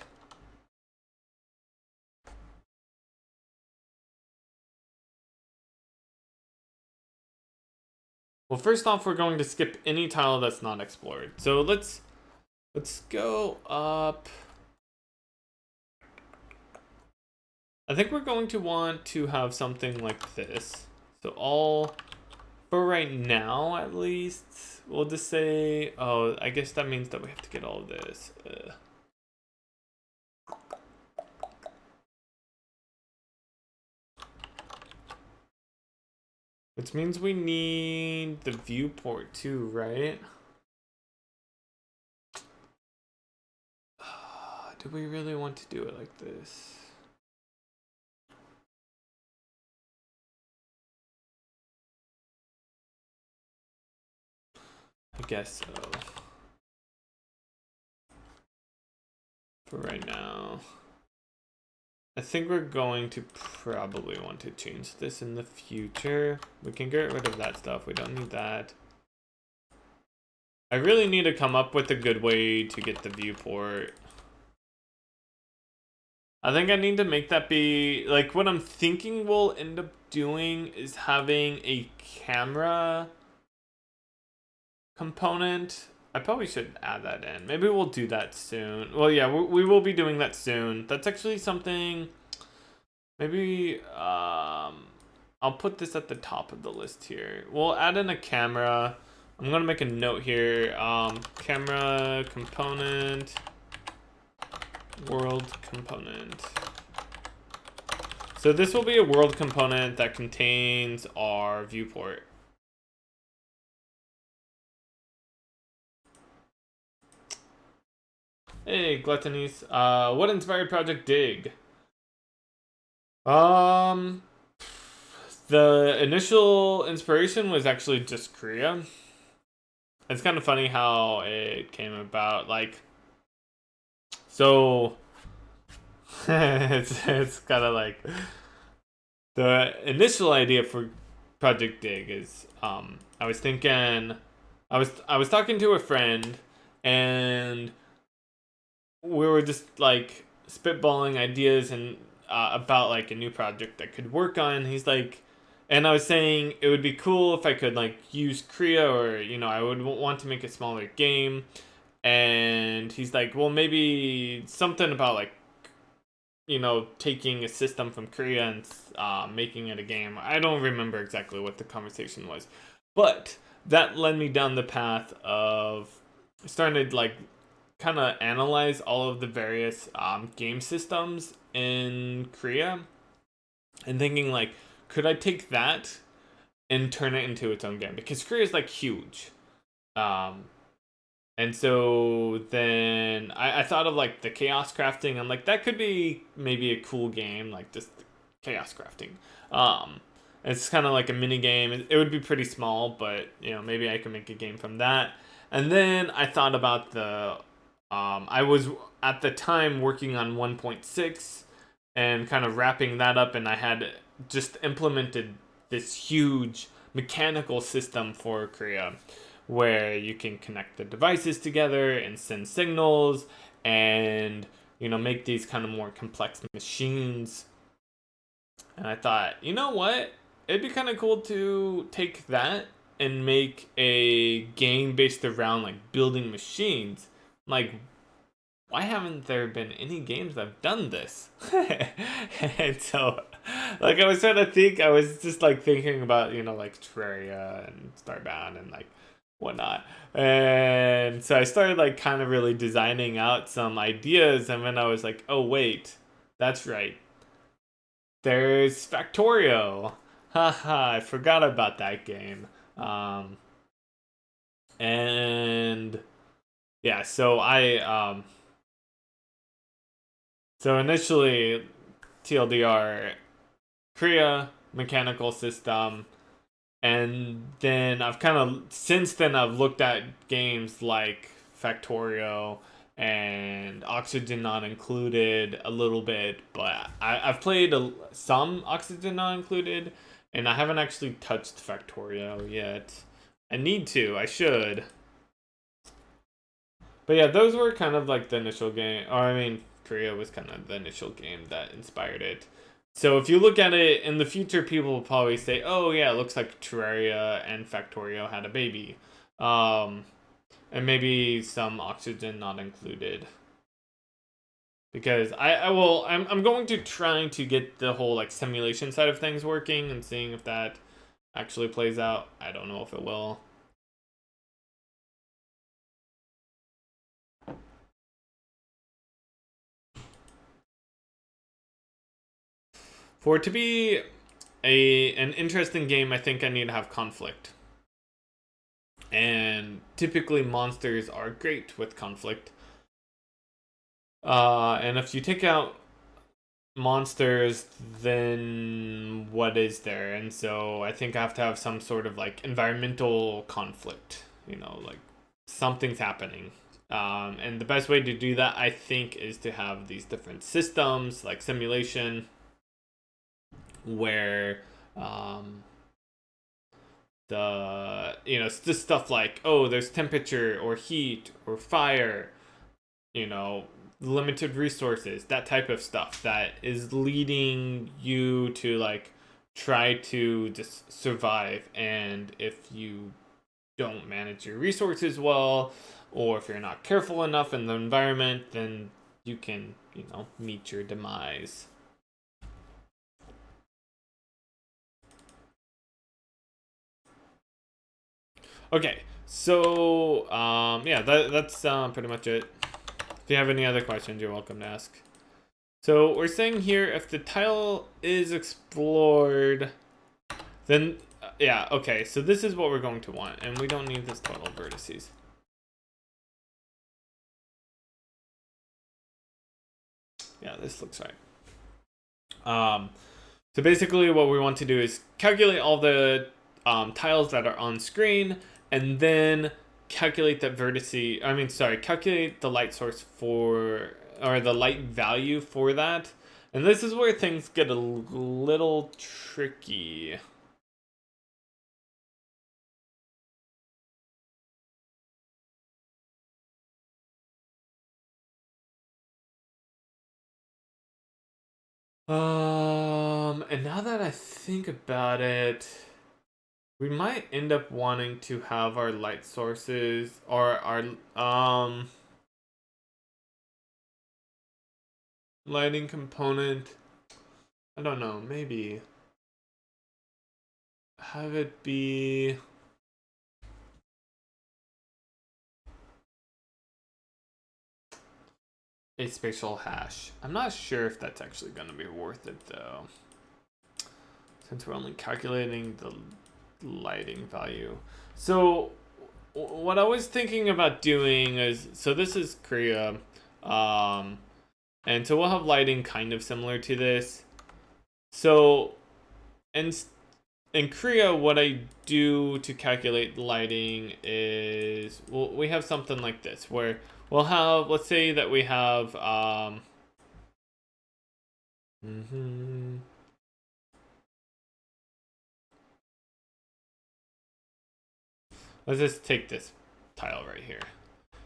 well, first off, we're going to skip any tile that's not explored. So let's go up. I think we're going to want to have something like this. So all for right now, at least, we'll just say, oh, I guess that means that we have to get all of this. Which means we need the viewport too, right? Do we really want to do it like this? I guess so. For right now. I think we're going to probably want to change this in the future. We can get rid of that stuff. We don't need that. I really need to come up with a good way to get the viewport. I think I need to make that be, like, what I'm thinking we'll end up doing is having a camera component. I probably should add that in. Maybe we'll do that soon. Well, yeah, we will be doing that soon. That's actually something, maybe, I'll put this at the top of the list here. We'll add in a camera. I'm gonna make a note here. Camera component. World component. So this will be a world component that contains our viewport. Hey, Gluttonies. What inspired Project Dig? The initial inspiration was actually just Korea. It's kind of funny how it came about. Like, so it's kind of like the initial idea for Project Dig is I was thinking I was talking to a friend and we were just like spitballing ideas and about like a new project I could work on. He's like, and I was saying it would be cool if I could like use Korea, or you know, I would want to make a smaller game. And he's like, well, maybe something about like, you know, taking a system from Korea and making it a game. I don't remember exactly what the conversation was, but that led me down the path of starting to like kind of analyze all of the various game systems in Korea and thinking like, could I take that and turn it into its own game? Because Korea is like huge. And so then I thought of like the chaos crafting. I'm like, that could be maybe a cool game, like just chaos crafting. It's kind of like a mini game. It would be pretty small, but you know, maybe I can make a game from that. And then I thought about the I was at the time working on 1.6 and kind of wrapping that up, and I had just implemented this huge mechanical system for Korea where you can connect the devices together and send signals and, you know, make these kind of more complex machines. And I thought, you know what? It'd be kind of cool to take that and make a game based around like building machines. Like, why haven't there been any games that have done this? And so, like, I was trying to think, I was just like thinking about, you know, like Terraria and Starbound and like whatnot. And so I started like kind of really designing out some ideas, and then I was like, oh wait, that's right. There's Factorio. Haha, I forgot about that game. And yeah, so initially TLDR Korea mechanical system, and then since then I've looked at games like Factorio and Oxygen Not Included a little bit, but I've played some Oxygen Not Included, and I haven't actually touched Factorio yet. I need to, I should. But yeah, those were kind of like the initial game, or I mean, Korea was kind of the initial game that inspired it. So if you look at it in the future, people will probably say, "Oh yeah, it looks like Terraria and Factorio had a baby," and maybe some Oxygen Not Included. Because I'm going to try to get the whole like simulation side of things working and seeing if that actually plays out. I don't know if it will. For it to be an interesting game, I think I need to have conflict. And typically monsters are great with conflict. And if you take out monsters, then what is there? And so I think I have to have some sort of like environmental conflict, like something's happening. And the best way to do that, I think, is to have these different systems like simulation where it's just stuff like, oh, there's temperature or heat or fire, limited resources, that type of stuff that is leading you to like try to just survive. And if you don't manage your resources well, or if you're not careful enough in the environment, then you can, meet your demise. Okay, so yeah, that's pretty much it. If you have any other questions, you're welcome to ask. So we're saying here, if the tile is explored, then yeah, okay, so this is what we're going to want, and we don't need this total vertices. Yeah, this looks right. So basically what we want to do is calculate all the tiles that are on screen, and then calculate the calculate the light source for, or the light value for that. And this is where things get a little tricky. And now that I think about it, we might end up wanting to have our light sources, or our lighting component, I don't know, maybe have it be a spatial hash. I'm not sure if that's actually going to be worth it though, since we're only calculating the lighting value. So what I was thinking about doing is, so this is Korea, and so we'll have lighting kind of similar to this. So in Korea, what I do to calculate lighting is, we have something like this, where we'll have, let's say that we have let's just take this tile right here.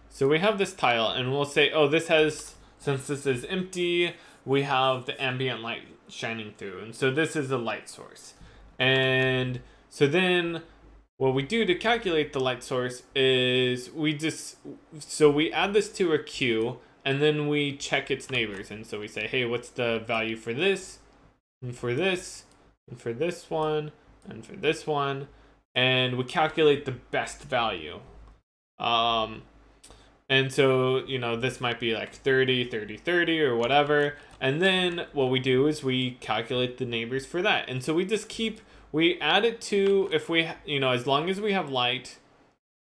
So we have this tile, and we'll say, oh, this has, since this is empty, we have the ambient light shining through, and so this is a light source. And so then what we do to calculate the light source is we add this to a queue, and then we check its neighbors. And so we say, hey, what's the value for this, and for this, and for this one, and for this one, and we calculate the best value. And so, this might be like 30, 30, 30 or whatever. And then what we do is we calculate the neighbors for that. And so we add it to, if we, as long as we have light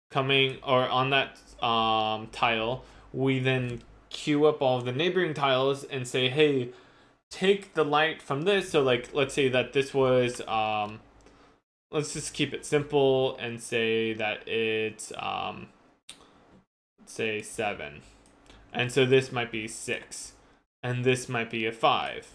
coming or on that tile, we then queue up all of the neighboring tiles and say, hey, take the light from this. So like, let's say that this was, let's just keep it simple and say that it's, say 7, and so this might be 6, and this might be a 5,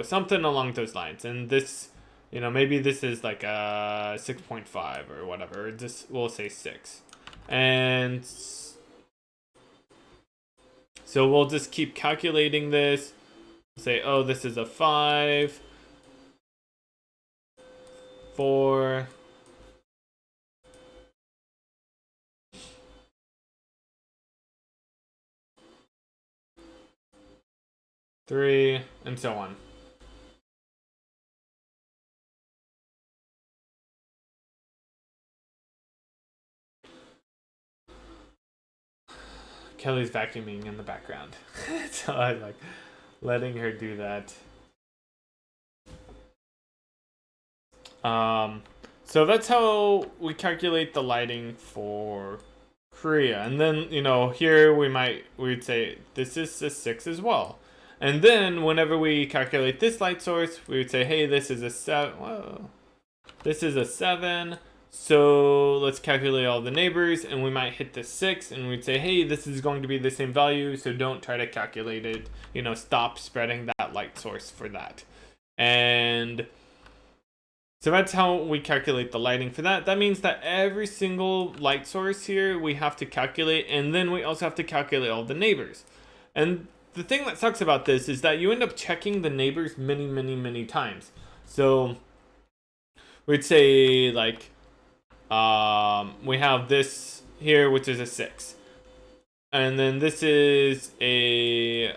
something along those lines. And this, maybe this is like a 6.5 or whatever, just we'll say 6. And so we'll just keep calculating this, say, oh, this is a 5, 4, 3, and so on. Kelly's vacuuming in the background. So I was like letting her do that. So that's how we calculate the lighting for Korea. And then, here we'd say this is a 6 as well. And then whenever we calculate this light source, we would say, hey, this is a 7. Whoa. This is a 7. So let's calculate all the neighbors, and we might hit the 6, and we'd say, hey, this is going to be the same value, so don't try to calculate it. Stop spreading that light source for that. And so that's how we calculate the lighting for that. That means that every single light source here we have to calculate, and then we also have to calculate all the neighbors. And the thing that sucks about this is that you end up checking the neighbors many, many, many times. So we'd say like, we have this here, which is a 6. And then this is a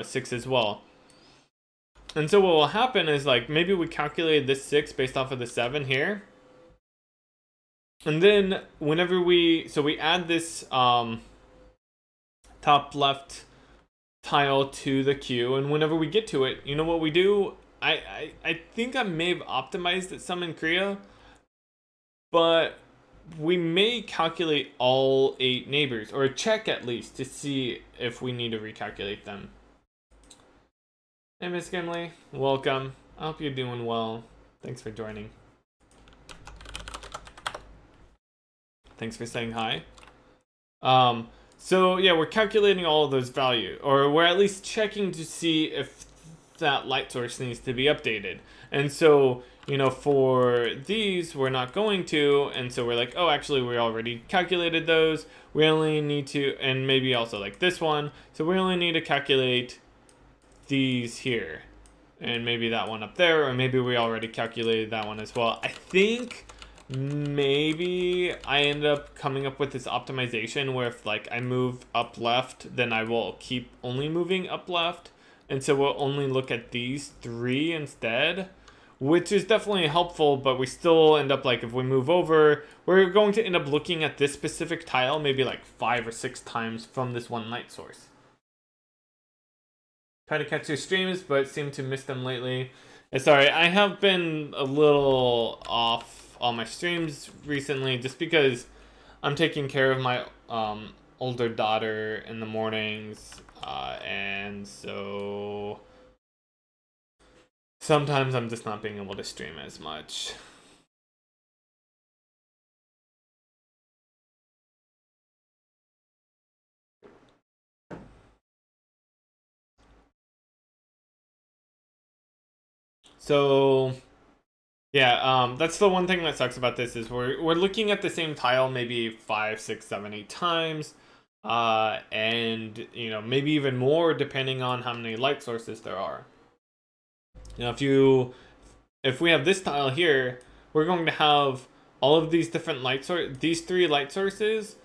6 as well. And so what will happen is like maybe we calculated this 6 based off of the 7 here. And then whenever we add this top left tile to the queue, and whenever we get to it, what we do? I think I may have optimized it some in Korea, but we may calculate all 8 neighbors, or check at least to see if we need to recalculate them. Hey, Miss Gimli, welcome. I hope you're doing well. Thanks for joining. Thanks for saying hi. So yeah, we're calculating all of those values, or we're at least checking to see if that light source needs to be updated. And so, for these, we're not going to, and so we're like, oh, actually, we already calculated those. We only need to, and maybe also like this one. So we only need to calculate these here, and maybe that one up there, or maybe we already calculated that one as well. I think maybe I end up coming up with this optimization where if like I move up left, then I will keep only moving up left. And so we'll only look at these 3 instead, which is definitely helpful, but we still end up like if we move over, we're going to end up looking at this specific tile maybe like 5 or 6 times from this one light source. Try to catch your streams, but seem to miss them lately. Sorry, I have been a little off on my streams recently just because I'm taking care of my older daughter in the mornings, and so sometimes I'm just not being able to stream as much. So yeah, that's the one thing that sucks about this is we're looking at the same tile maybe 5, 6, 7, 8 times, and maybe even more depending on how many light sources there are. If we have this tile here, we're going to have all of these different these 3 light sources,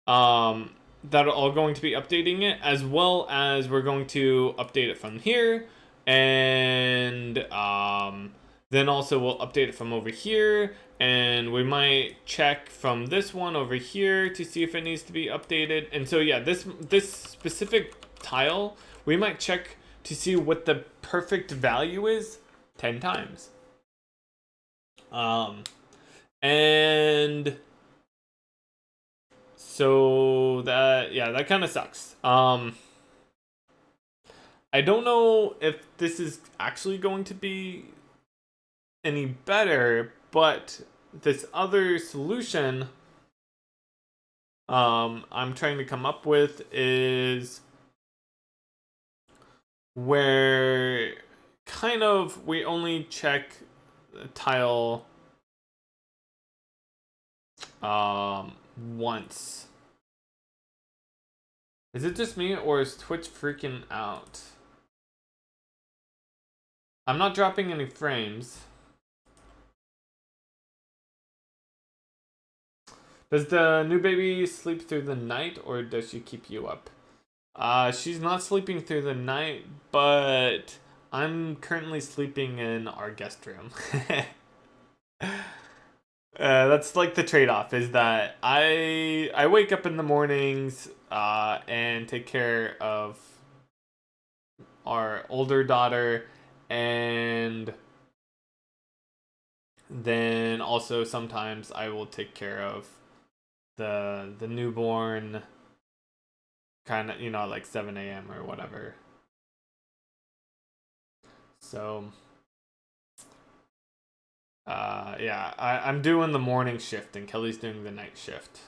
that are all going to be updating it, as well as we're going to update it from here, and then also we'll update it from over here, and we might check from this one over here to see if it needs to be updated. And so yeah, this specific tile, we might check to see what the perfect value is 10 times. And so that kind of sucks. I don't know if this is actually going to be any better, but this other solution I'm trying to come up with is where kind of we only check the tile once. Is it just me, or is Twitch freaking out? I'm not dropping any frames. Does the new baby sleep through the night, or does she keep you up? She's not sleeping through the night, but I'm currently sleeping in our guest room. That's like the trade-off is that I wake up in the mornings and take care of our older daughter, and then also sometimes I will take care of the newborn, kind of, like 7 a.m. or whatever. So yeah, I'm doing the morning shift and Kelly's doing the night shift.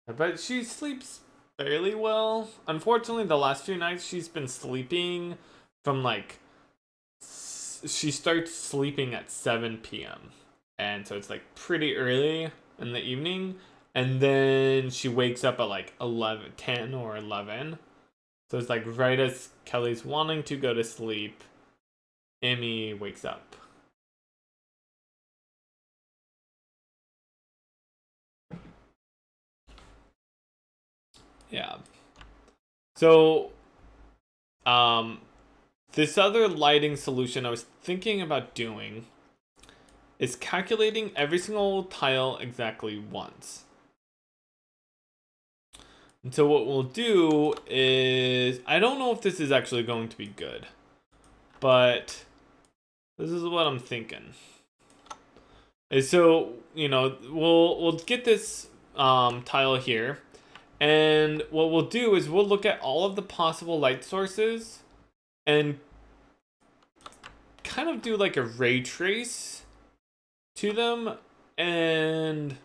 But she sleeps fairly well. Unfortunately, the last few nights she's been sleeping from she starts sleeping at 7 p.m. And so it's like pretty early in the evening. And then she wakes up at like 10 or 11. So it's like right as Kelly's wanting to go to sleep, Amy wakes up. Yeah. So, this other lighting solution I was thinking about doing is calculating every single tile exactly once. And so what we'll do is, I don't know if this is actually going to be good, but this is what I'm thinking. And so, we'll get this tile here, and what we'll do is we'll look at all of the possible light sources and kind of do like a ray trace to them, and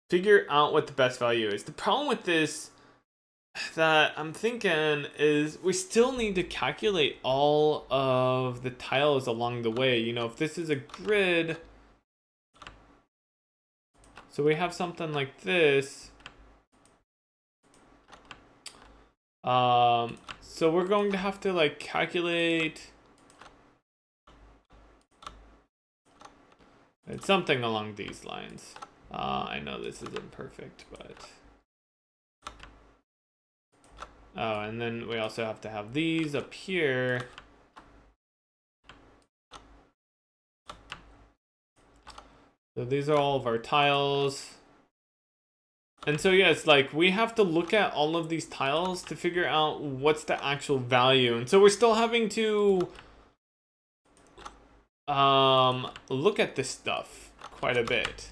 figure out what the best value is. The problem with this that I'm thinking is we still need to calculate all of the tiles along the way. If this is a grid, so we have something like this. So we're going to have to like calculate. It's something along these lines. I know this isn't perfect, but... Oh, and then we also have to have these up here. So these are all of our tiles. And so yeah, it's like we have to look at all of these tiles to figure out what's the actual value. And so we're still having to look at this stuff quite a bit.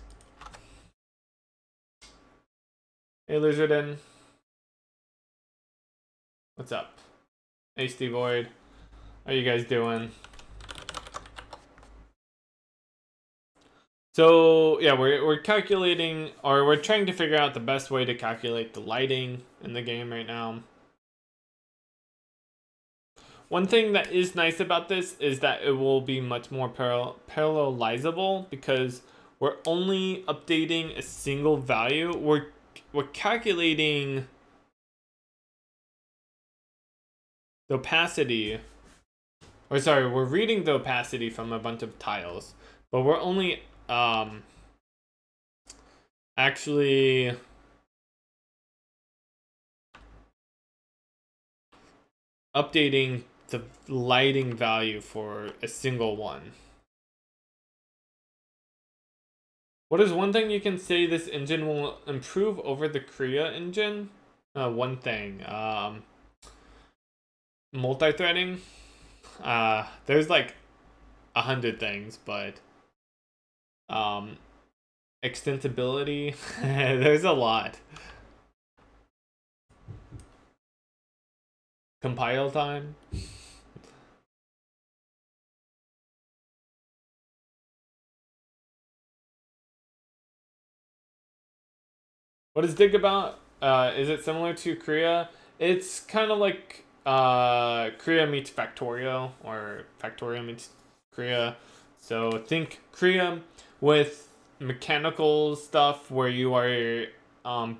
Hey Lizardin. What's up? Hey Steve Void. How you guys doing? So yeah, we're calculating, or we're trying to figure out the best way to calculate the lighting in the game right now. One thing that is nice about this is that it will be much more parallelizable because we're only updating a single value. We're calculating the opacity, or sorry, we're reading the opacity from a bunch of tiles, but we're only actually updating the lighting value for a single one. What is one thing you can say this engine will improve over the Korea engine? One thing. Multi-threading. There's like 100 things, but extensibility. There's a lot. Compile time. What is Dig about? Is it similar to Korea? It's kind of like Korea meets Factorio, or Factorio meets Korea. So think Korea with mechanical stuff where you are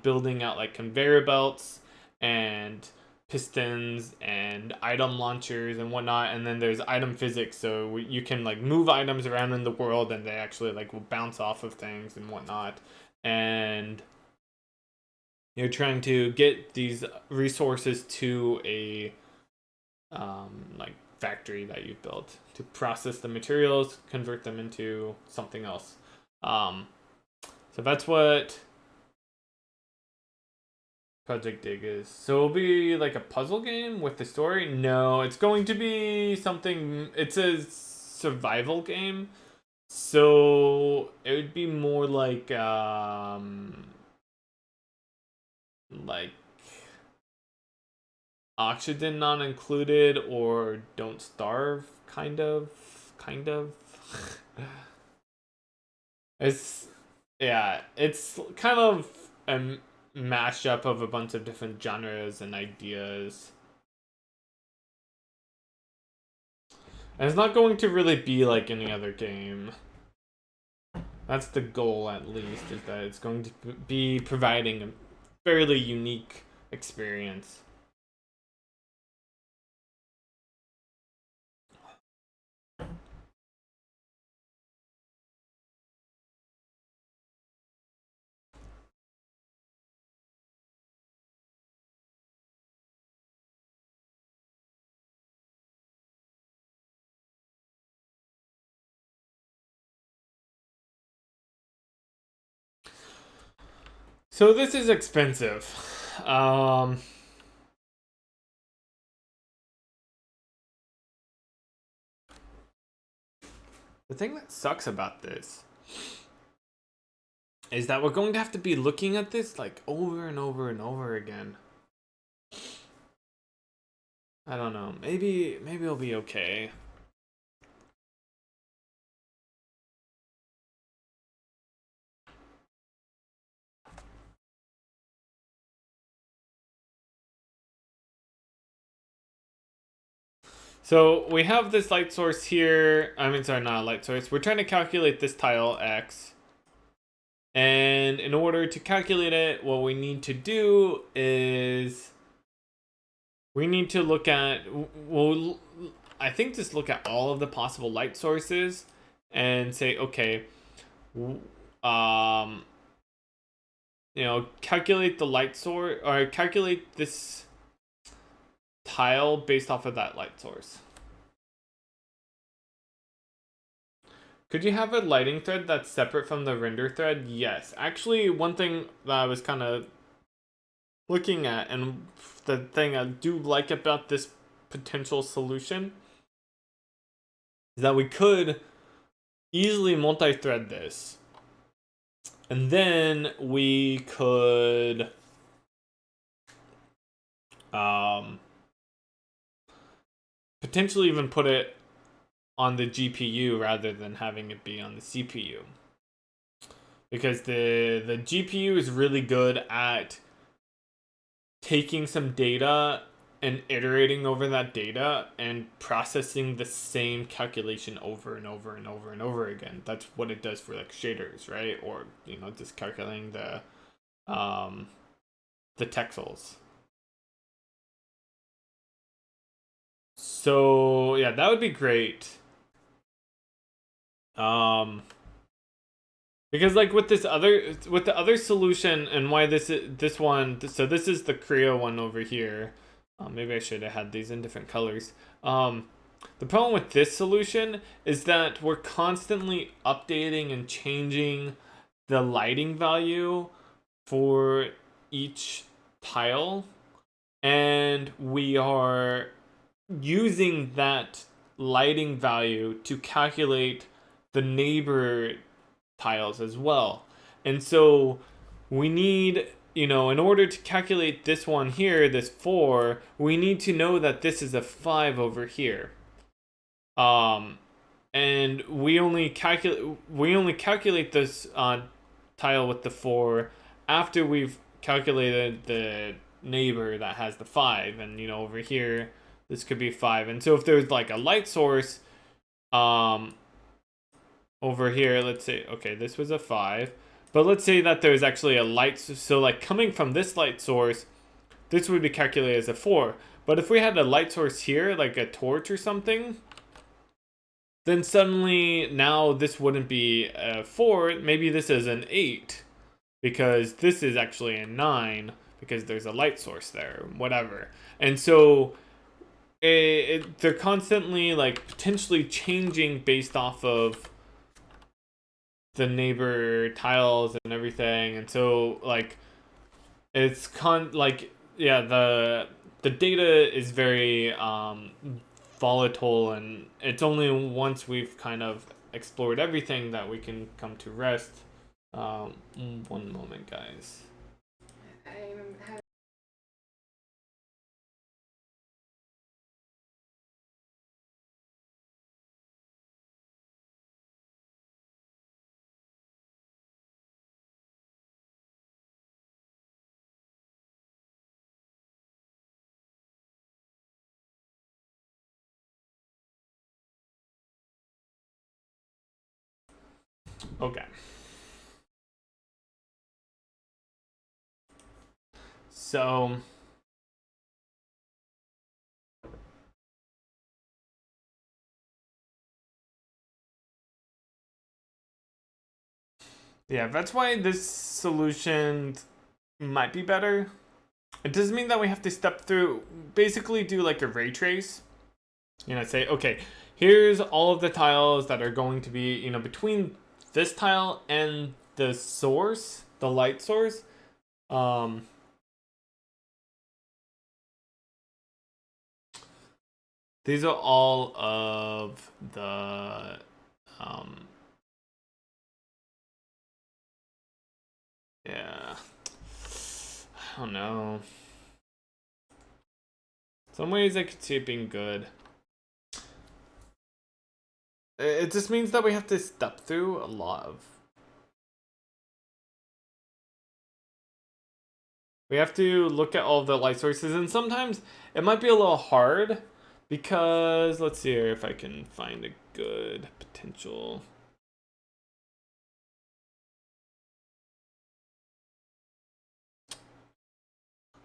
building out like conveyor belts and pistons and item launchers and whatnot, and then there's item physics, so you can like move items around in the world and they actually like will bounce off of things and whatnot, and you're trying to get these resources to a like factory that you've built to process the materials, convert them into something else. So that's what projectDIG is. So it'll be like a puzzle game with the story? No, it's going to be something. It's a survival game. So it would be more like oxygen not included or don't starve, kind of. It's it's kind of a mashup of a bunch of different genres and ideas. And it's not going to really be like any other game. That's the goal, at least, is that it's going to be providing a fairly unique experience. So this is expensive. The thing that sucks about this is that we're going to have to be looking at this like over and over and over again. I don't know. Maybe it'll be okay. So we have this light source here. I mean, sorry, not a light source. We're trying to calculate this tile X. And in order to calculate it, what we need to do is we need to look at, well, I think just look at all of the possible light sources and say, okay, calculate the light source, or calculate this tile based off of that light source. Could you have a lighting thread that's separate from the render thread? Yes. Actually, one thing that I was kind of looking at, and the thing I do like about this potential solution, is that we could easily multi-thread this. And then we could potentially even put it on the GPU rather than having it be on the CPU. Because the GPU is really good at taking some data and iterating over that data and processing the same calculation over and over and over and over again. That's what it does for like shaders, right? Or just calculating the texels. So yeah, that would be great. Because like with the other solution, and why this one, so this is the Creo one over here. Maybe I should have had these in different colors. The problem with this solution is that we're constantly updating and changing the lighting value for each tile, and we are using that lighting value to calculate the neighbor tiles as well. And so we need, in order to calculate this one here, this 4, we need to know that this is a 5 over here. And we only calculate this tile with the 4 after we've calculated the neighbor that has the 5, and over here this could be 5. And so if there's like a light source over here, let's say, okay, this was a 5, but let's say that there's actually a light, so like coming from this light source, this would be calculated as a 4. But if we had a light source here, like a torch or something, then suddenly now this wouldn't be a 4, maybe this is an 8, because this is actually a 9, because there's a light source there, whatever. And so they're constantly like potentially changing based off of the neighbor tiles and everything, and so like it's yeah, the data is very volatile, and it's only once we've kind of explored everything that we can come to rest. One moment, guys. Okay. So yeah, that's why this solution might be better. It doesn't mean that we have to step through, basically do like a ray trace. Say, okay, here's all of the tiles that are going to be, between this tile and the source, the light source. These are all of the yeah. I don't know. Some ways I could see it being good. It just means that we have to step through a lot of. We have to look at all the light sources, and sometimes it might be a little hard because let's see here if I can find a good potential.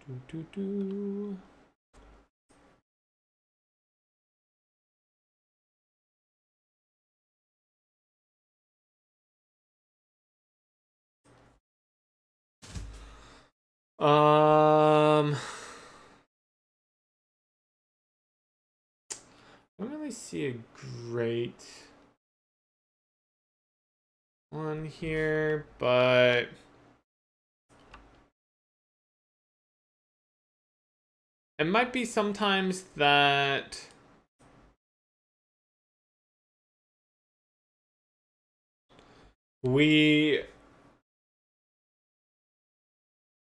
Do, do, do. I don't really see a great one here, but it might be sometimes that we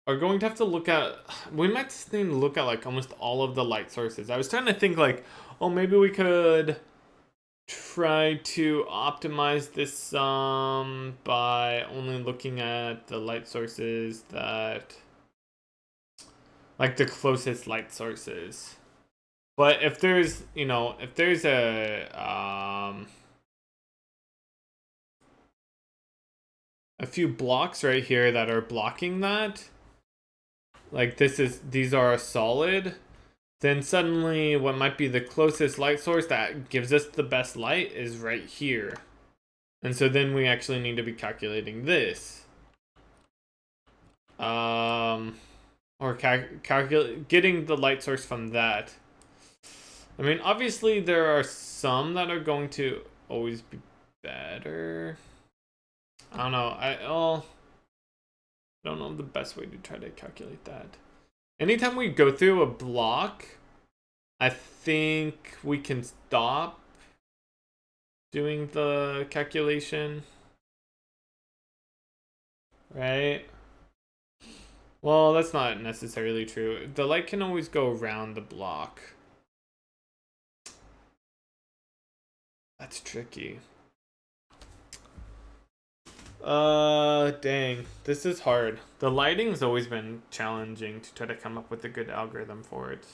are going to have to look at, we might just need to look at like almost all of the light sources. I was trying to think like, oh, maybe we could try to optimize this by only looking at the light sources that, like the closest light sources. But if there's, if there's a few blocks right here that are blocking that, like these are solid, then suddenly what might be the closest light source that gives us the best light is right here. And so then we actually need to be calculating this. Or getting the light source from that. I mean, obviously there are some that are going to always be better. I don't know. I don't know the best way to try to calculate that. Anytime we go through a block, I think we can stop doing the calculation. Right? Well, that's not necessarily true. The light can always go around the block. That's tricky. Dang. This is hard. The lighting's always been challenging to try to come up with a good algorithm for it.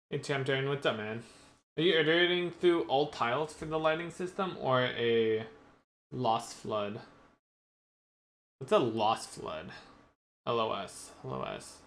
Hey, Champion, what's up, man? Are you iterating through all tiles for the lighting system or a loss flood? What's a loss flood? LOS. LOS.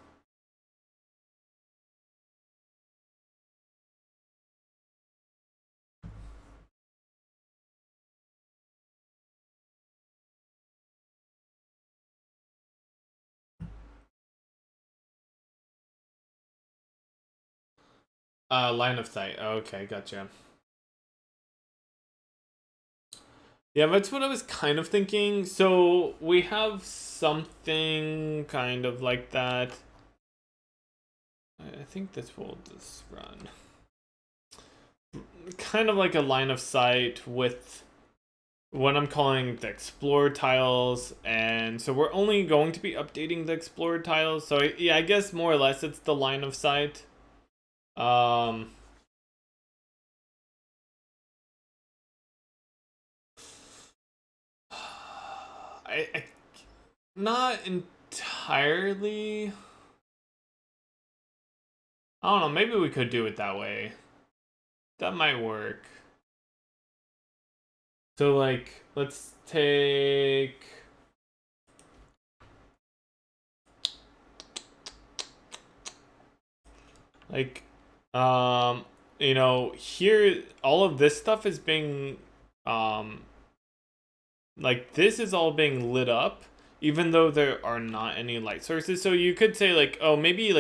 Line of sight. Okay, gotcha. Yeah, that's what I was kind of thinking. So we have something kind of like that. I think this will just run. Kind of like a line of sight with what I'm calling the Explorer tiles. And so we're only going to be updating the Explorer tiles. So yeah, I guess more or less it's the line of sight. I not entirely. I don't know, maybe we could do it that way. That might work. So like, let's take like you know, here all of this stuff is being like this is all being lit up even though there are not any light sources. So you could say like, oh, maybe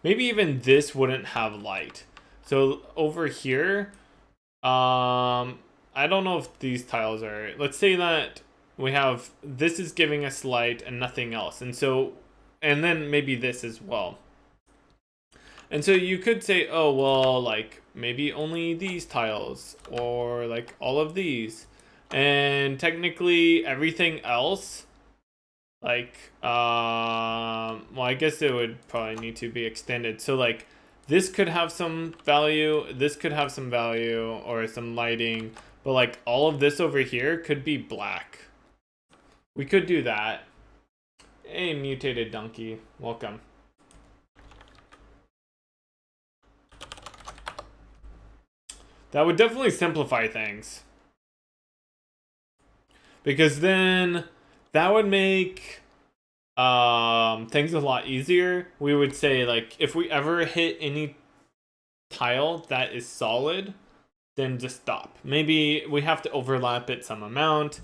even this wouldn't have light. So over here, I don't know if these tiles are, let's say that we have this is giving us light and nothing else. And so, and then maybe this as well. And so you could say, oh, well, like maybe only these tiles or like all of these. And technically everything else, like, well, I guess it would probably need to be extended. So like this could have some value, this could have some value or some lighting, but like all of this over here could be black. We could do that. Hey, mutated donkey, welcome. That would definitely simplify things. Because then that would make things a lot easier. We would say like if we ever hit any tile that is solid, then just stop. Maybe we have to overlap it some amount.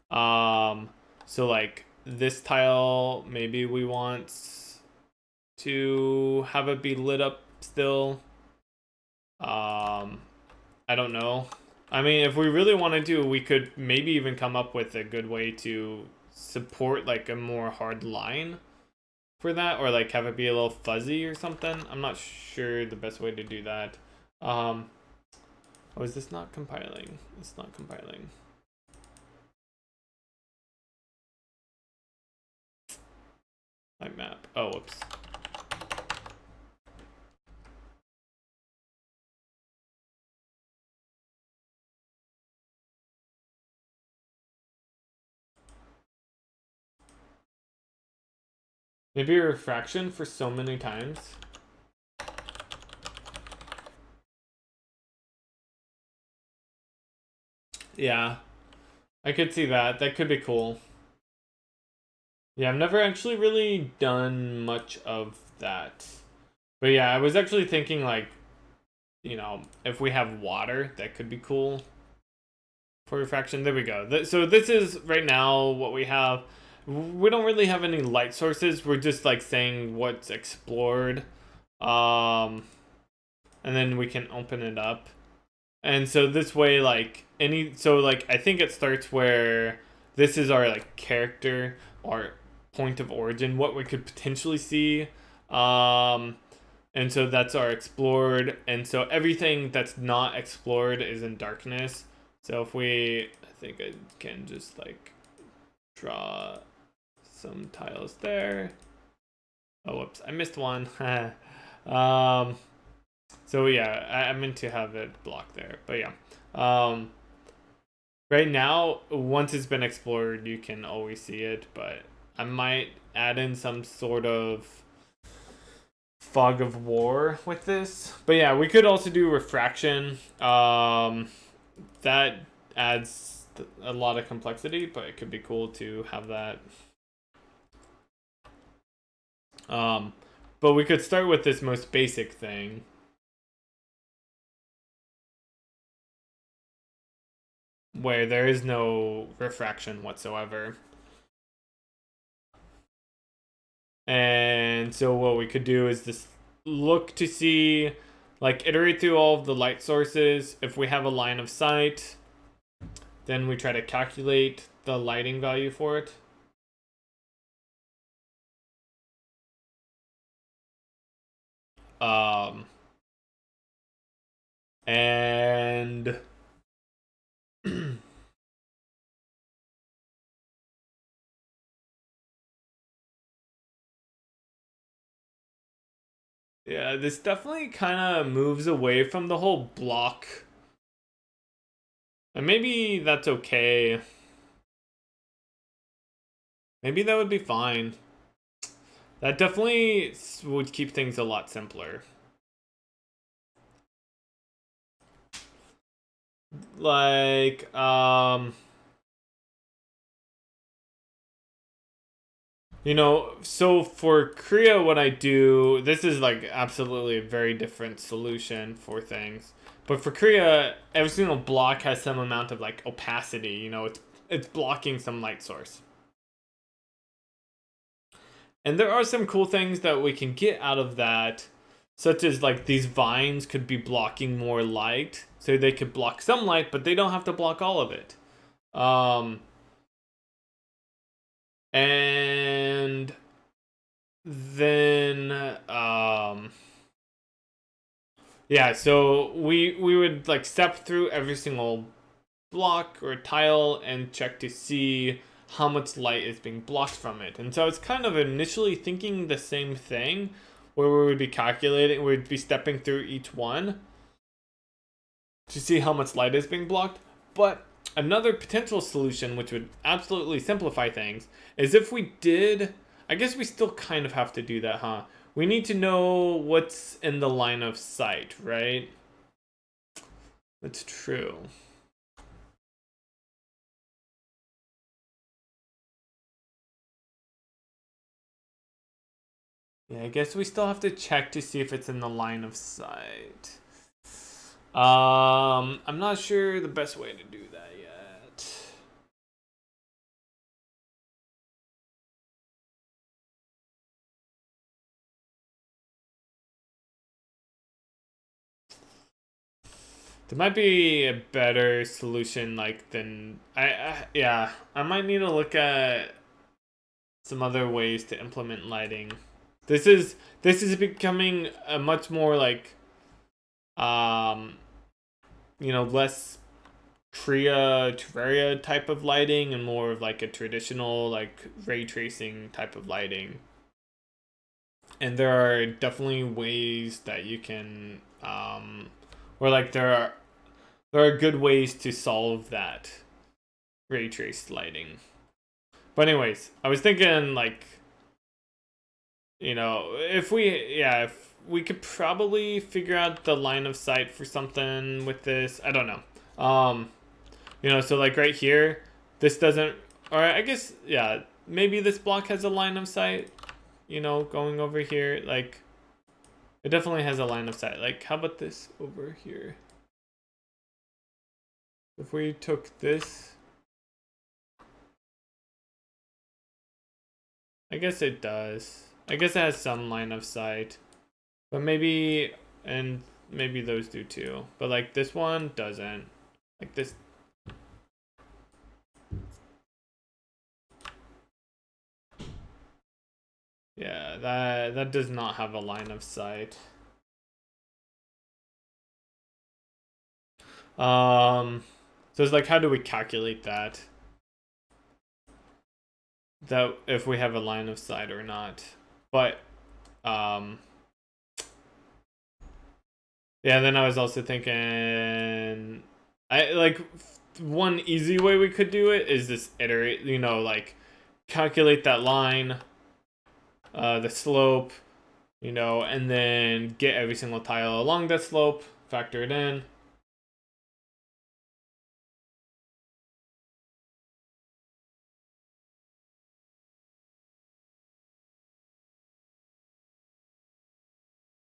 So like this tile, maybe we want to have it be lit up still. I don't know. I mean, if we really wanted to, we could maybe even come up with a good way to support like a more hard line for that, or like have it be a little fuzzy or something. I'm not sure the best way to do that. Oh, is this not compiling? It's not compiling. My map. Oh, whoops. Maybe a refraction for so many times. Yeah, I could see that. That could be cool. Yeah, I've never actually really done much of that. But yeah, I was actually thinking like, you know, if we have water, that could be cool for refraction. There we go. So this is right now what we have. We don't really have any light sources. We're just like saying what's explored. And then we can open it up. And so this way, like I think it starts where this is our like character or point of origin, what we could potentially see. And so that's our explored. And so everything that's not explored is in darkness. So if I think I can just like draw some tiles there. Oh, whoops, I missed one. So yeah, I meant to have it blocked there, but yeah. Right now, once it's been explored, you can always see it, but I might add in some sort of fog of war with this. But yeah, we could also do refraction. That adds a lot of complexity, but it could be cool to have that. But we could start with this most basic thing. Where there is no refraction whatsoever. And so what we could do is just look to see, like, iterate through all of the light sources. If we have a line of sight, then we try to calculate the lighting value for it. And yeah, this definitely kind of moves away from the whole block. And maybe that's okay. Maybe that would be fine. That definitely would keep things a lot simpler. Like, you know, so for Kriya, what I do, this is like absolutely a very different solution for things. But for Kriya, every single block has some amount of like opacity, you know, it's blocking some light source. And there are some cool things that we can get out of that, such as like these vines could be blocking more light. So they could block some light, but they don't have to block all of it. And then yeah, so we would like step through every single block or tile and check to see how much light is being blocked from it. And so it's kind of initially thinking the same thing, where we would be calculating, we'd be stepping through each one to see how much light is being blocked. But another potential solution, which would absolutely simplify things, is if we did, I guess we still kind of have to do that, huh? We need to know what's in the line of sight, right? That's true. Yeah, I guess we still have to check to see if it's in the line of sight. I'm not sure the best way to do that yet. There might be a better solution, like, than yeah, I might need to look at some other ways to implement lighting. This is becoming a much more like you know, less Terraria type of lighting and more of like a traditional like ray tracing type of lighting. And there are definitely ways that you can or like there are good ways to solve that ray traced lighting. But anyways, I was thinking like, you know, if we could probably figure out the line of sight for something with this. I don't know. You know, so like right here, this doesn't, or I guess, yeah, maybe this block has a line of sight, you know, going over here. Like, it definitely has a line of sight. Like, how about this over here? If we took this, I guess it does. I guess it has some line of sight. But maybe, and maybe those do too. But like this one doesn't. Like this. Yeah, that does not have a line of sight. So it's like, how do we calculate that? That if we have a line of sight or not. But, yeah, then I was also thinking, one easy way we could do it is this iterate, you know, like calculate that line, the slope, you know, and then get every single tile along that slope, factor it in.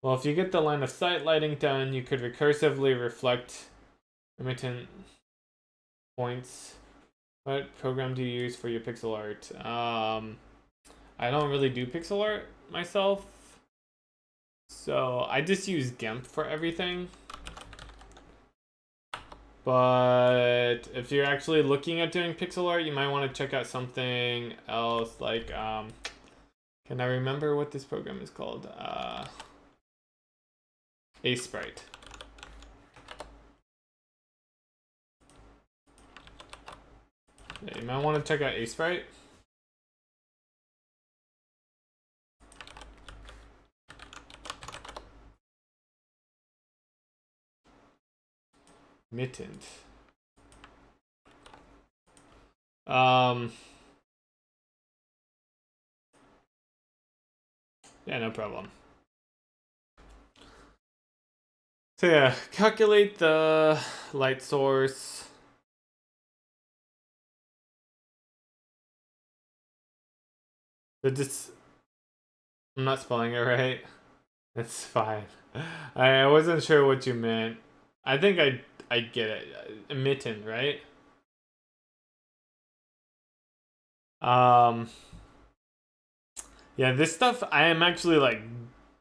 Well, if you get the line of sight lighting done, you could recursively reflect emittent points. What program do you use for your pixel art? I don't really do pixel art myself, so I just use GIMP for everything. But if you're actually looking at doing pixel art, you might want to check out something else like, can I remember what this program is called? Sprite. Yeah, you might want to check out Sprite. Mittent. Yeah, no problem. So yeah, calculate the light source. I'm not spelling it right. It's fine. I wasn't sure what you meant. I think I get it. Emittent, right? Um, yeah, this stuff I am actually like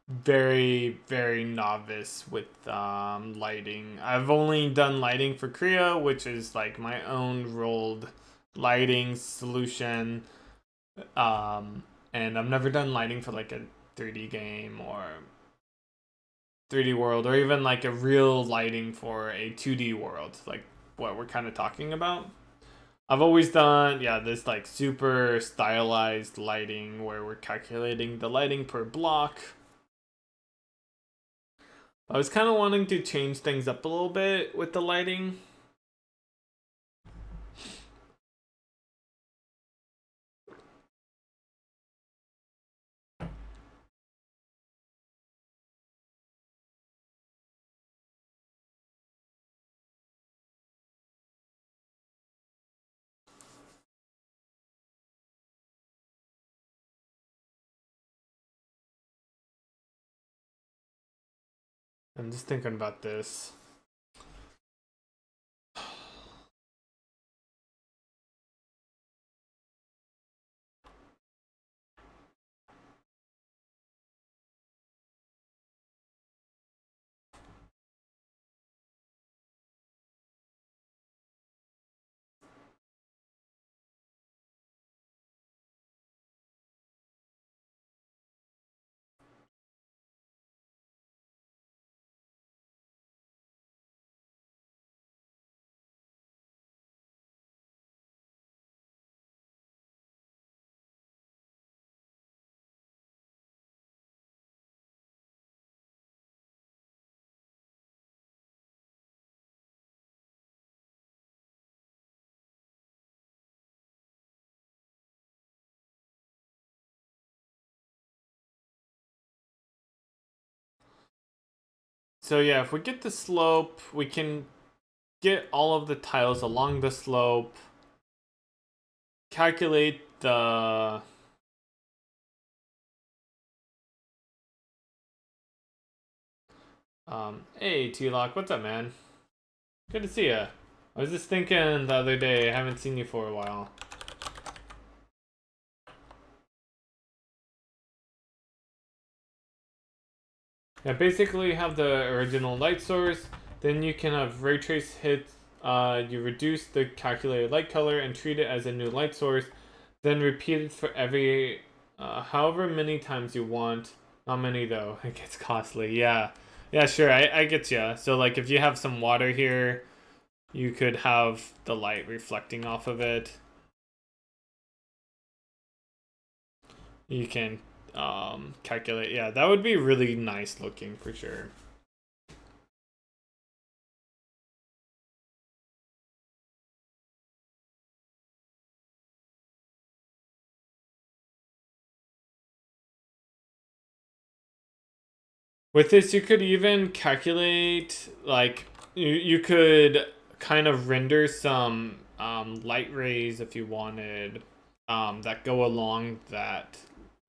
very novice with lighting. I've only done lighting for Korea, which is like my own rolled lighting solution. And I've never done lighting for like a 3D game or 3D world, or even like a real lighting for a 2D world, like what we're kind of talking about. I've always done, yeah, this like super stylized lighting where we're calculating the lighting per block. I was kind of wanting to change things up a little bit with the lighting. I'm just thinking about this. So yeah, if we get the slope, we can get all of the tiles along the slope, calculate the hey T-Lock, what's up, man? Good to see ya. I was just thinking the other day, I haven't seen you for a while. Yeah, basically you have the original light source, then you can have ray trace hits, you reduce the calculated light color and treat it as a new light source, then repeat it for every, however many times you want. Not many though, it gets costly, yeah. Yeah, sure, I get ya. So like if you have some water here, you could have the light reflecting off of it. You can calculate, yeah, that would be really nice looking for sure. With this, you could even calculate, like, you could kind of render some light rays if you wanted that go along that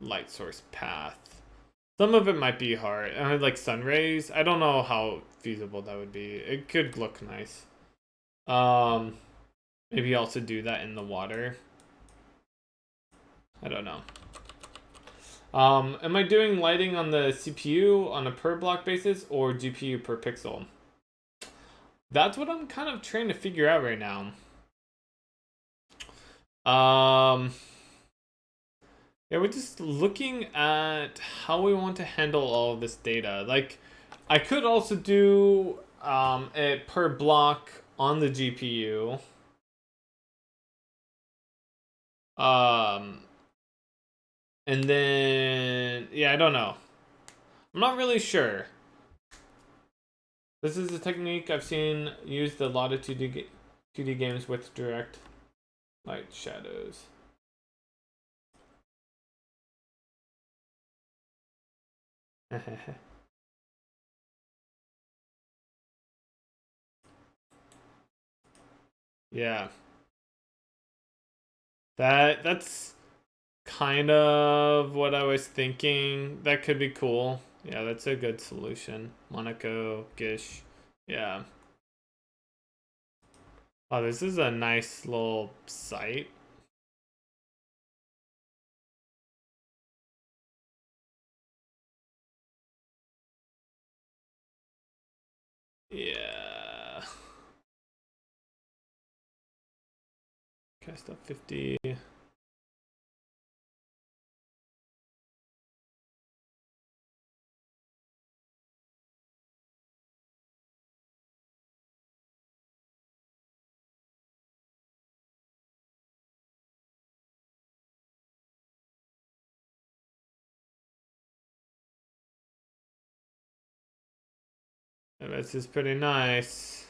light source path. Some of it might be hard. Like sun rays, I don't know how feasible that would be. It could look nice. Maybe also do that in the water. I don't know. Am I doing lighting on the CPU on a per block basis or GPU per pixel? That's what I'm kind of trying to figure out right now. Yeah, we're just looking at how we want to handle all of this data. Like, I could also do it per block on the GPU. And then, yeah, I don't know. I'm not really sure. This is a technique I've seen used a lot of 2D games with direct light shadows. Yeah. That's kind of what I was thinking. That could be cool. Yeah, that's a good solution. Monaco, Gish. Yeah. Oh, this is a nice little site. Yeah. Cast up 50. This is pretty nice.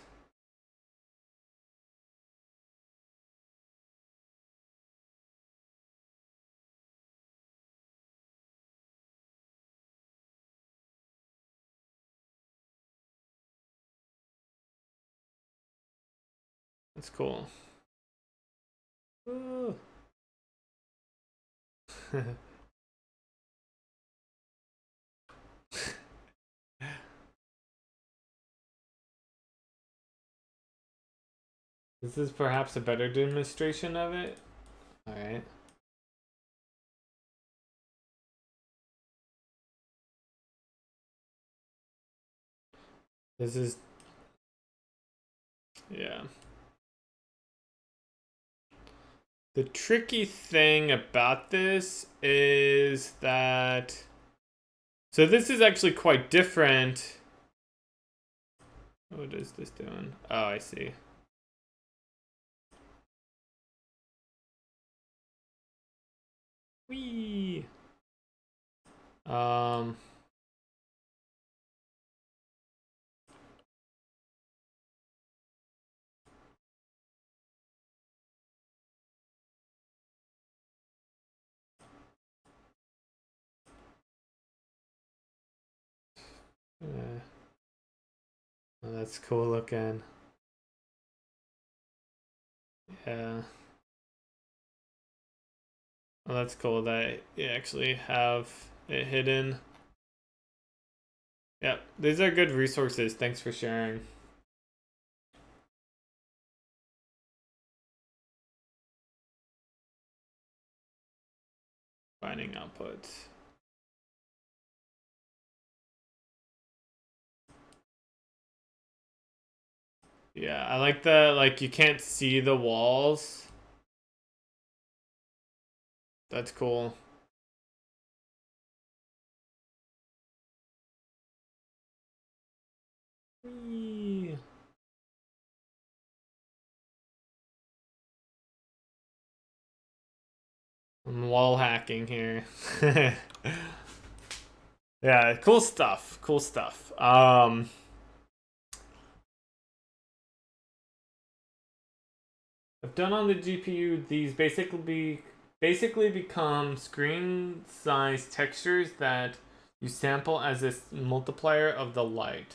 That's cool. This is perhaps a better demonstration of it. Alright. This is... yeah. The tricky thing about this is that... so this is actually quite different. What is this doing? Oh, I see. Whee! Um... oh, that's cool looking. Yeah. Well, that's cool that you actually have it hidden. Yep, these are good resources. Thanks for sharing. Finding outputs. Yeah, I like the, like, you can't see the walls. That's cool. Whee! I'm wall hacking here. Yeah, cool stuff. Cool stuff. I've done on the GPU, these basically become screen size textures that You sample as this multiplier of the light.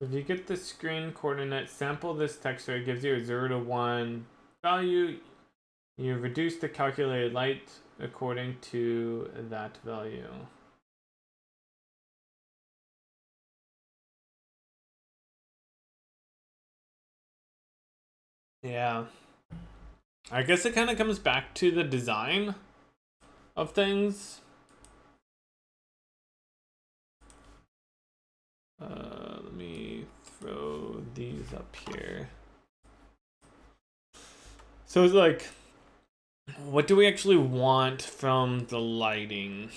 If you get the screen coordinate, sample this texture, it gives you a 0 to 1 value. You reduce the calculated light according to that value. Yeah. I guess it kind of comes back to the design of things. Let me throw these up here. So it's like, what do we actually want from the lighting?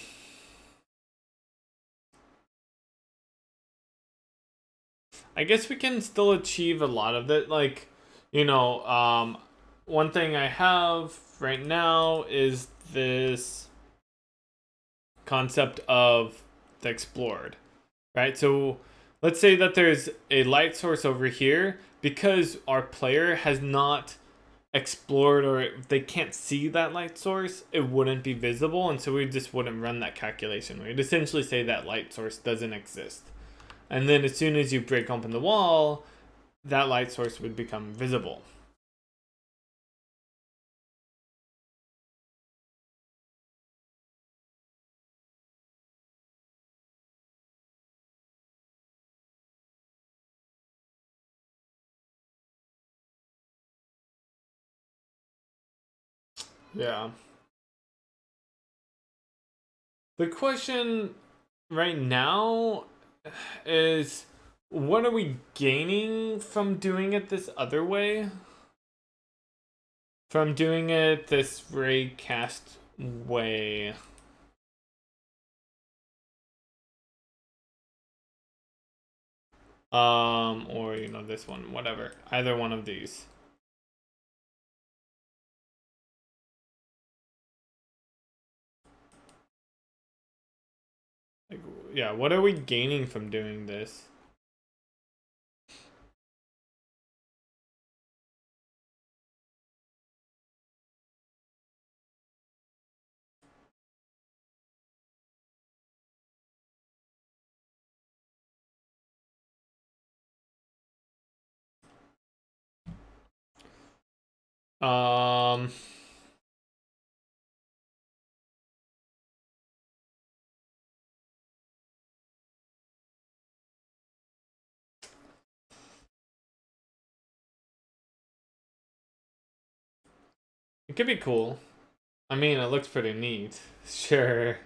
I guess we can still achieve a lot of it. Like, one thing I have right now is this concept of the explored, right? So let's say that there's a light source over here. Because our player has not explored, or they can't see that light source, it wouldn't be visible, and so we just wouldn't run that calculation. We'd essentially say that light source doesn't exist. And then as soon as you break open the wall, that light source would become visible. Yeah. The question right now is, what are we gaining from doing it this other way? From doing it this raycast way? Or, this one, whatever. Either one of these. Like, yeah, what are we gaining from doing this? Um, it could be cool. I mean, it looks pretty neat. Sure.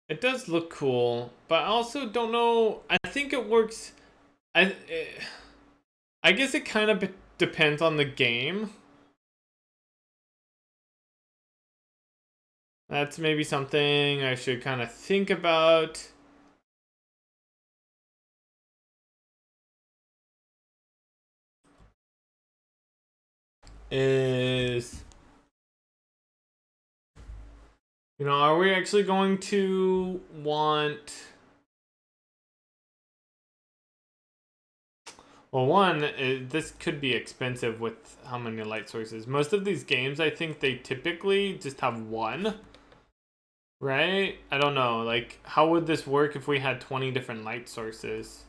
It does look cool, but I also don't know. I think it works. I I guess it kind of depends on the game. That's maybe something I should kind of think about. Is, are we actually going to want... Well, one, this could be expensive with how many light sources. Most of these games, I think they typically just have one. Right? I don't know. Like, how would this work if we had 20 different light sources?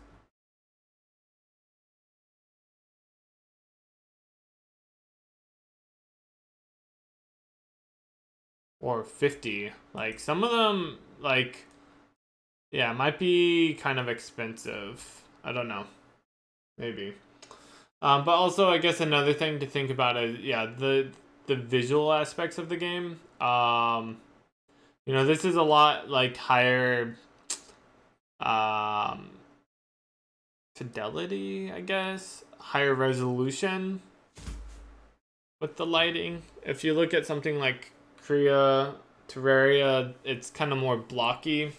Or 50. Like, some of them, like, yeah, might be kind of expensive. I don't know. Maybe. But also, I guess another thing to think about is, yeah, the visual aspects of the game. You know, this is a lot like higher um, fidelity, I guess, higher resolution with the lighting. If you look at something like Terraria, it's kind of more blocky.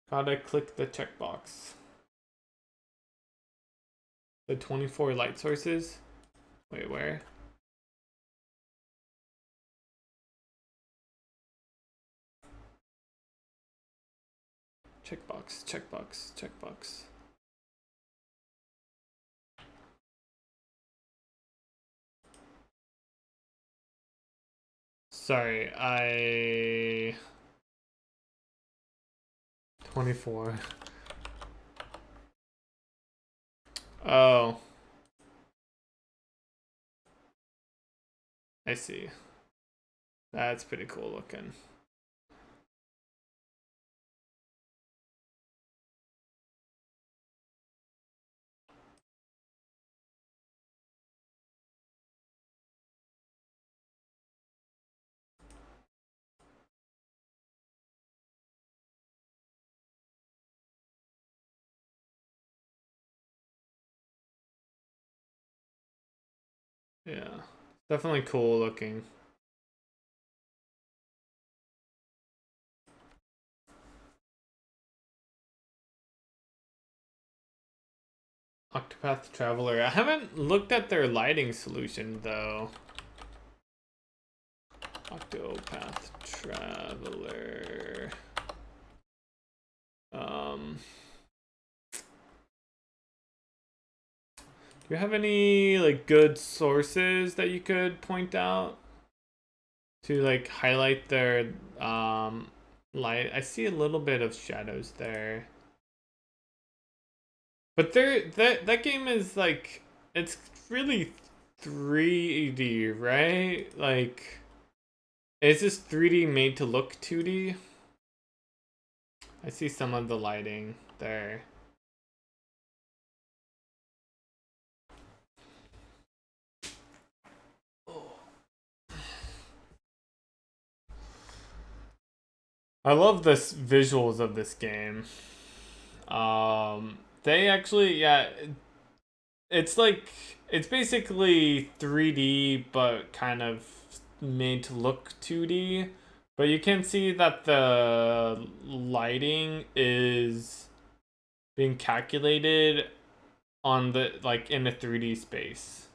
Gotta click the checkbox. The 24 light sources. Wait, where? Checkbox, checkbox, checkbox. Sorry, 24. Oh, I see. That's pretty cool looking. Yeah, definitely cool looking. Octopath Traveler. I haven't looked at their lighting solution though. Octopath Traveler. Do you have any like good sources that you could point out to like highlight their light? I see a little bit of shadows there. But that game is like it's really 3D, right? Like is this 3D made to look 2D? I see some of the lighting there. I love this visuals of this game. They actually, yeah, it's like it's basically 3D but kind of made to look 2D. But you can see that the lighting is being calculated on the like in a 3D space.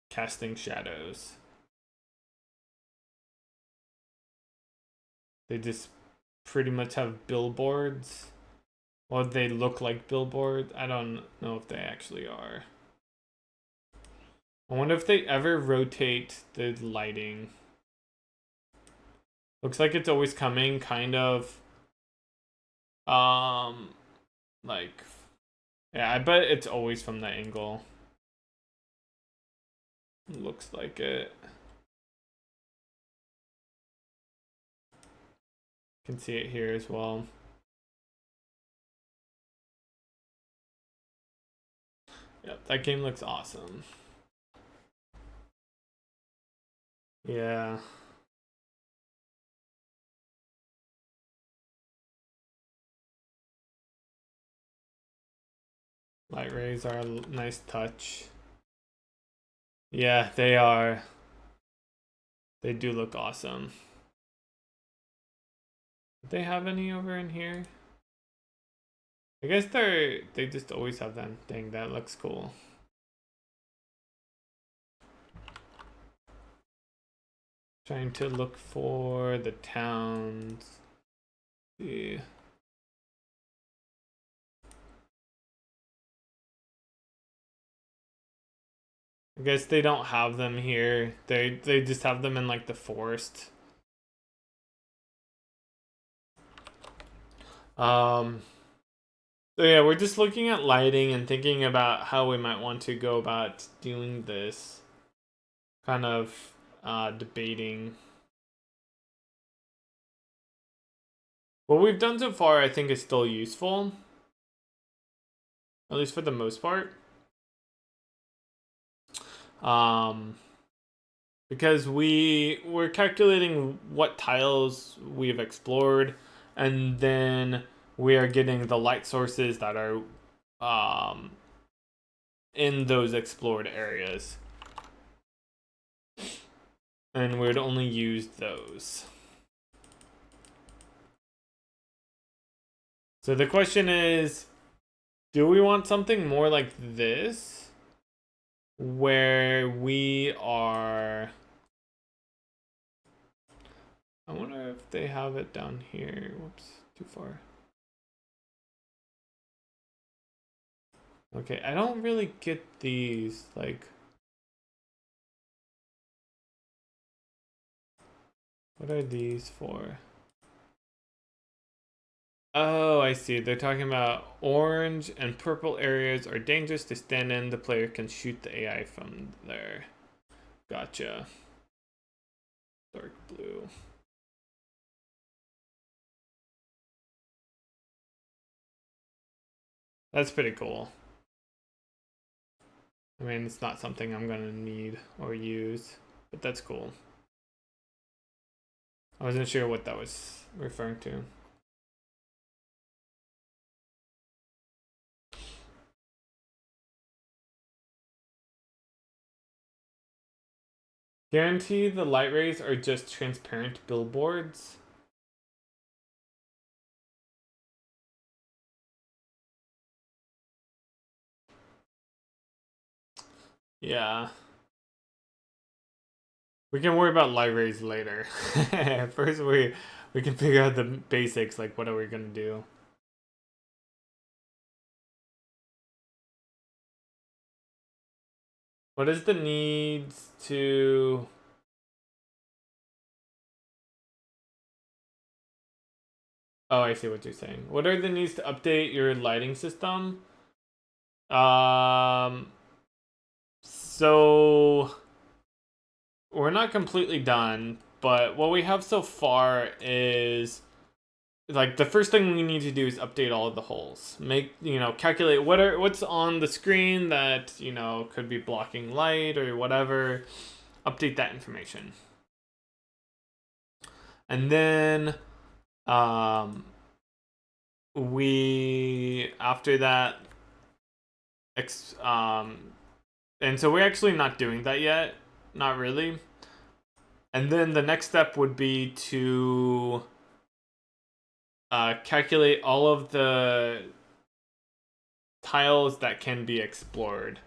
Casting shadows. They just pretty much have billboards. Or they look like billboards. I don't know if they actually are. I wonder if they ever rotate the lighting. Looks like it's always coming kind of like yeah, I bet it's always from the angle. Looks like it. You can see it here as well. Yep, that game looks awesome. Yeah. Light rays are a nice touch. Yeah, they are. They do look awesome. Do they have any over in here? I guess they just always have that thing. That looks cool. Trying to look for the towns. See. I guess they don't have them here. They just have them in like the forest. So yeah, we're just looking at lighting and thinking about how we might want to go about doing this. Kind of debating. What we've done so far, I think, is still useful. At least for the most part. Because we're calculating what tiles we've explored, and then we are getting the light sources that are in those explored areas. And we'd only use those. So the question is, do we want something more like this? Where we are... I wonder if they have it down here. Whoops, too far. Okay, I don't really get these, like... What are these for? Oh, I see. They're talking about orange and purple areas are dangerous to stand in. The player can shoot the AI from there. Gotcha. Dark blue. That's pretty cool. I mean, it's not something I'm gonna need or use, but that's cool. I wasn't sure what that was referring to. Guarantee the light rays are just transparent billboards. Yeah. We can worry about light rays later. First, we can figure out the basics, like what are we gonna do. What is the needs to... Oh, I see what you're saying. What are the needs to update your lighting system? So we're not completely done, but what we have so far is like the first thing we need to do is update all of the holes. Make, calculate what's on the screen that, could be blocking light or whatever. Update that information. And then we after that and so we're actually not doing that yet, not really. And then the next step would be to calculate all of the tiles that can be explored.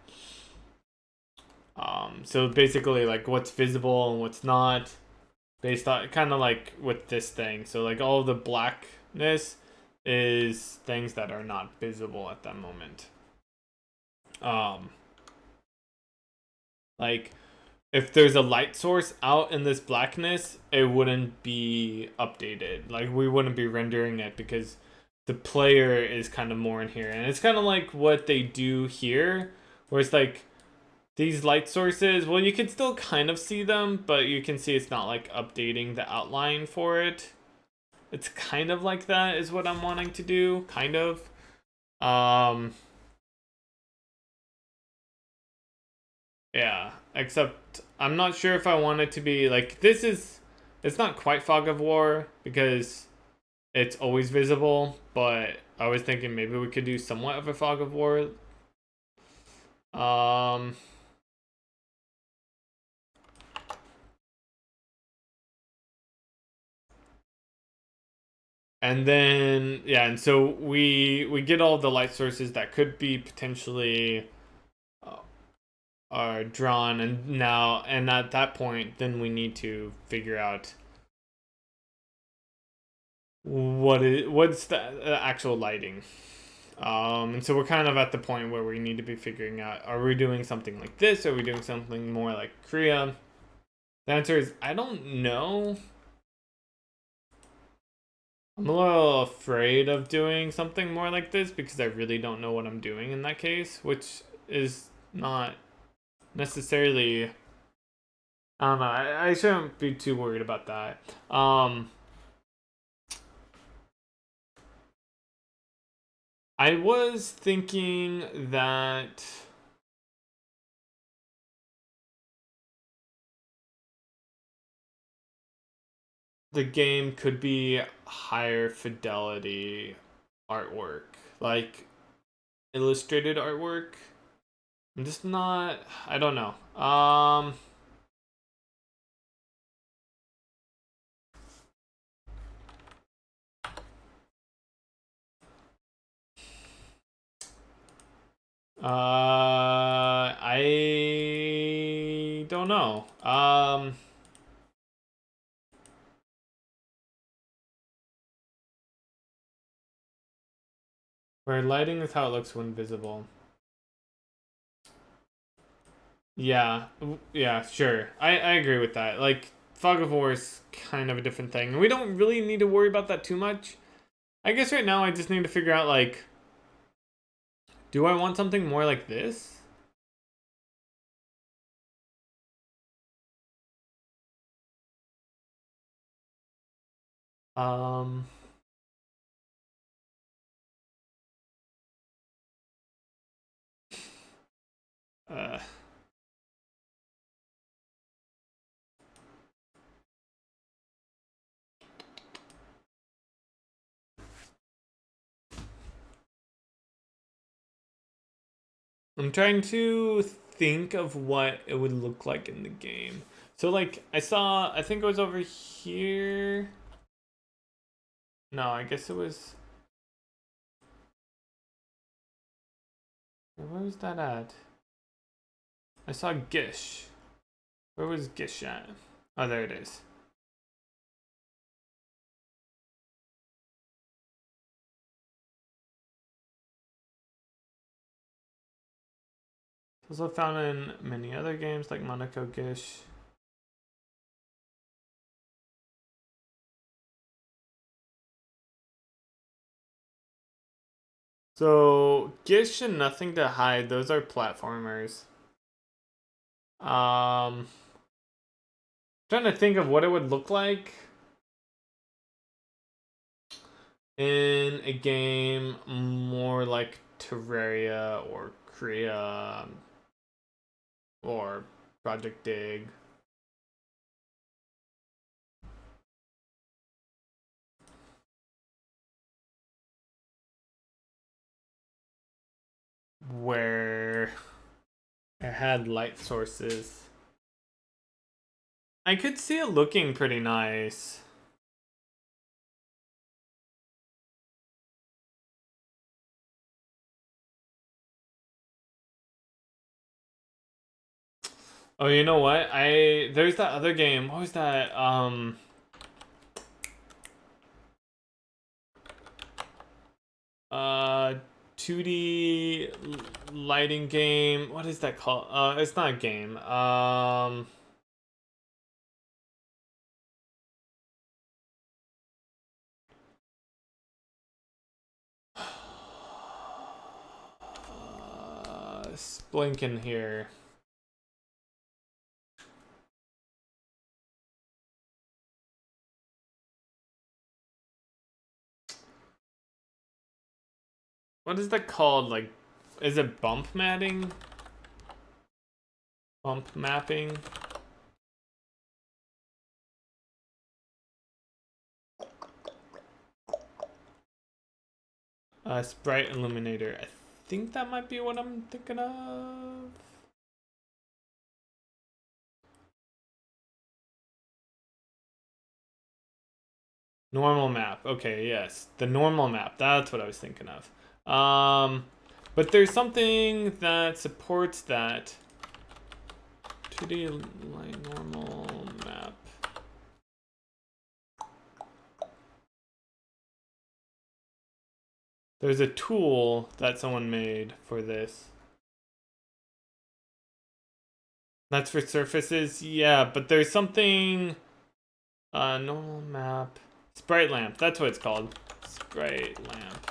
So basically, like what's visible and what's not, based on kind of like with this thing. So like all of the blackness is things that are not visible at that moment. Like if there's a light source out in this blackness, it wouldn't be updated. Like we wouldn't be rendering it because the player is kind of more in here. And it's kind of like what they do here, where it's like these light sources, well, you can still kind of see them, but you can see it's not like updating the outline for it. It's kind of like that is what I'm wanting to do, kind of. Yeah, except I'm not sure if I want it to be like it's not quite Fog of War because it's always visible, but I was thinking maybe we could do somewhat of a Fog of War. And then yeah, and so we get all the light sources that could be potentially are drawn, and at that point then we need to figure out what's the actual lighting. And so we're kind of at the point where we need to be figuring out, are we doing something like this? Are we doing something more like Korea? The answer is, I don't know. I'm a little afraid of doing something more like this because I really don't know what I'm doing in that case, which is not necessarily, I don't know, I shouldn't be too worried about that. I was thinking that the game could be higher fidelity artwork, like illustrated artwork. I'm just not, I don't know. I don't know. Where lighting is how it looks when visible. Yeah, yeah, sure. I agree with that. Like, fog of war is kind of a different thing. We don't really need to worry about that too much. I guess right now I just need to figure out, like, do I want something more like this? Um, uh, I'm trying to think of what it would look like in the game. So, like, I think it was over here. No, I guess it was, where was that at? I saw Gish. Where was Gish at? Oh, there it is. It's also found in many other games like Monaco Gish. So Gish and Nothing to Hide, those are platformers. Trying to think of what it would look like in a game more like Terraria or Korea or Project Dig. Where it had light sources. I could see it looking pretty nice. Oh, you know what? There's that other game. What was that? 2D lighting game. What is that called? It's not a game. Blinking here. What is that called? Like, is it bump matting? Bump mapping? Sprite Illuminator. I think that might be what I'm thinking of. Normal map. Okay, yes. The normal map. That's what I was thinking of. But there's something that supports that. 2D line normal map. There's a tool that someone made for this. That's for surfaces? Yeah, but there's something... normal map. Sprite lamp, that's what it's called. Sprite lamp.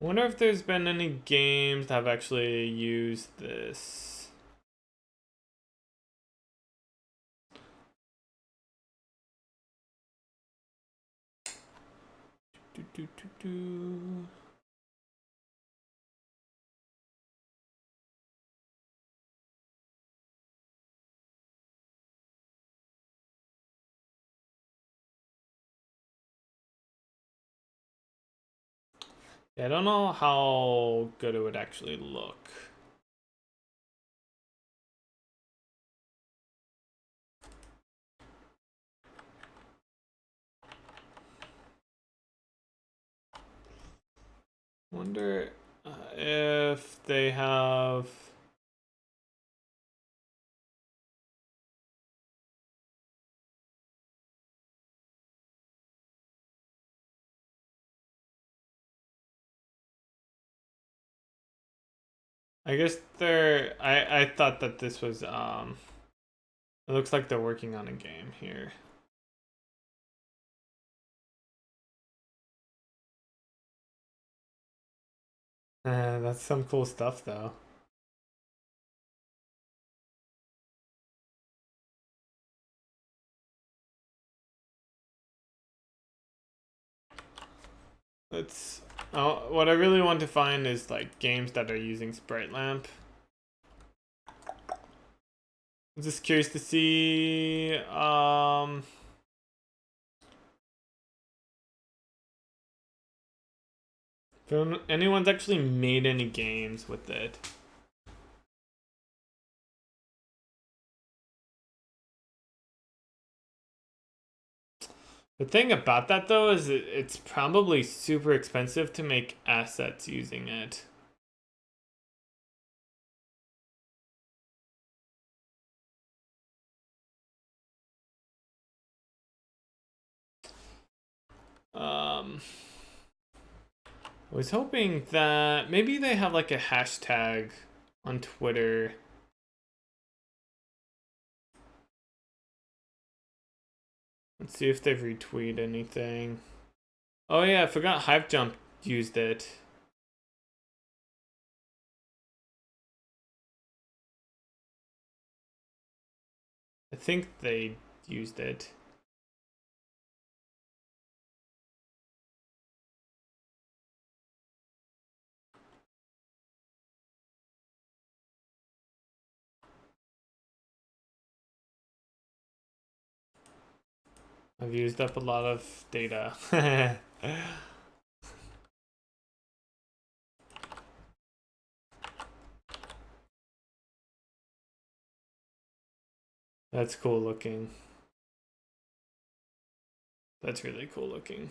I wonder if there's been any games that have actually used this. Yeah, I don't know how good it would actually look. Wonder if they have... I guess they're... I thought that this was... It looks like they're working on a game here. That's some cool stuff, though. Let's... what I really want to find is like games that are using Sprite Lamp. I'm just curious to see if anyone's actually made any games with it. The thing about that though is it's probably super expensive to make assets using it. I was hoping that maybe they have like a hashtag on Twitter. Let's see if they've retweeted anything. Oh yeah, I forgot Hype Jump used it. I think they used it. I've used up a lot of data. That's cool looking. That's really cool looking.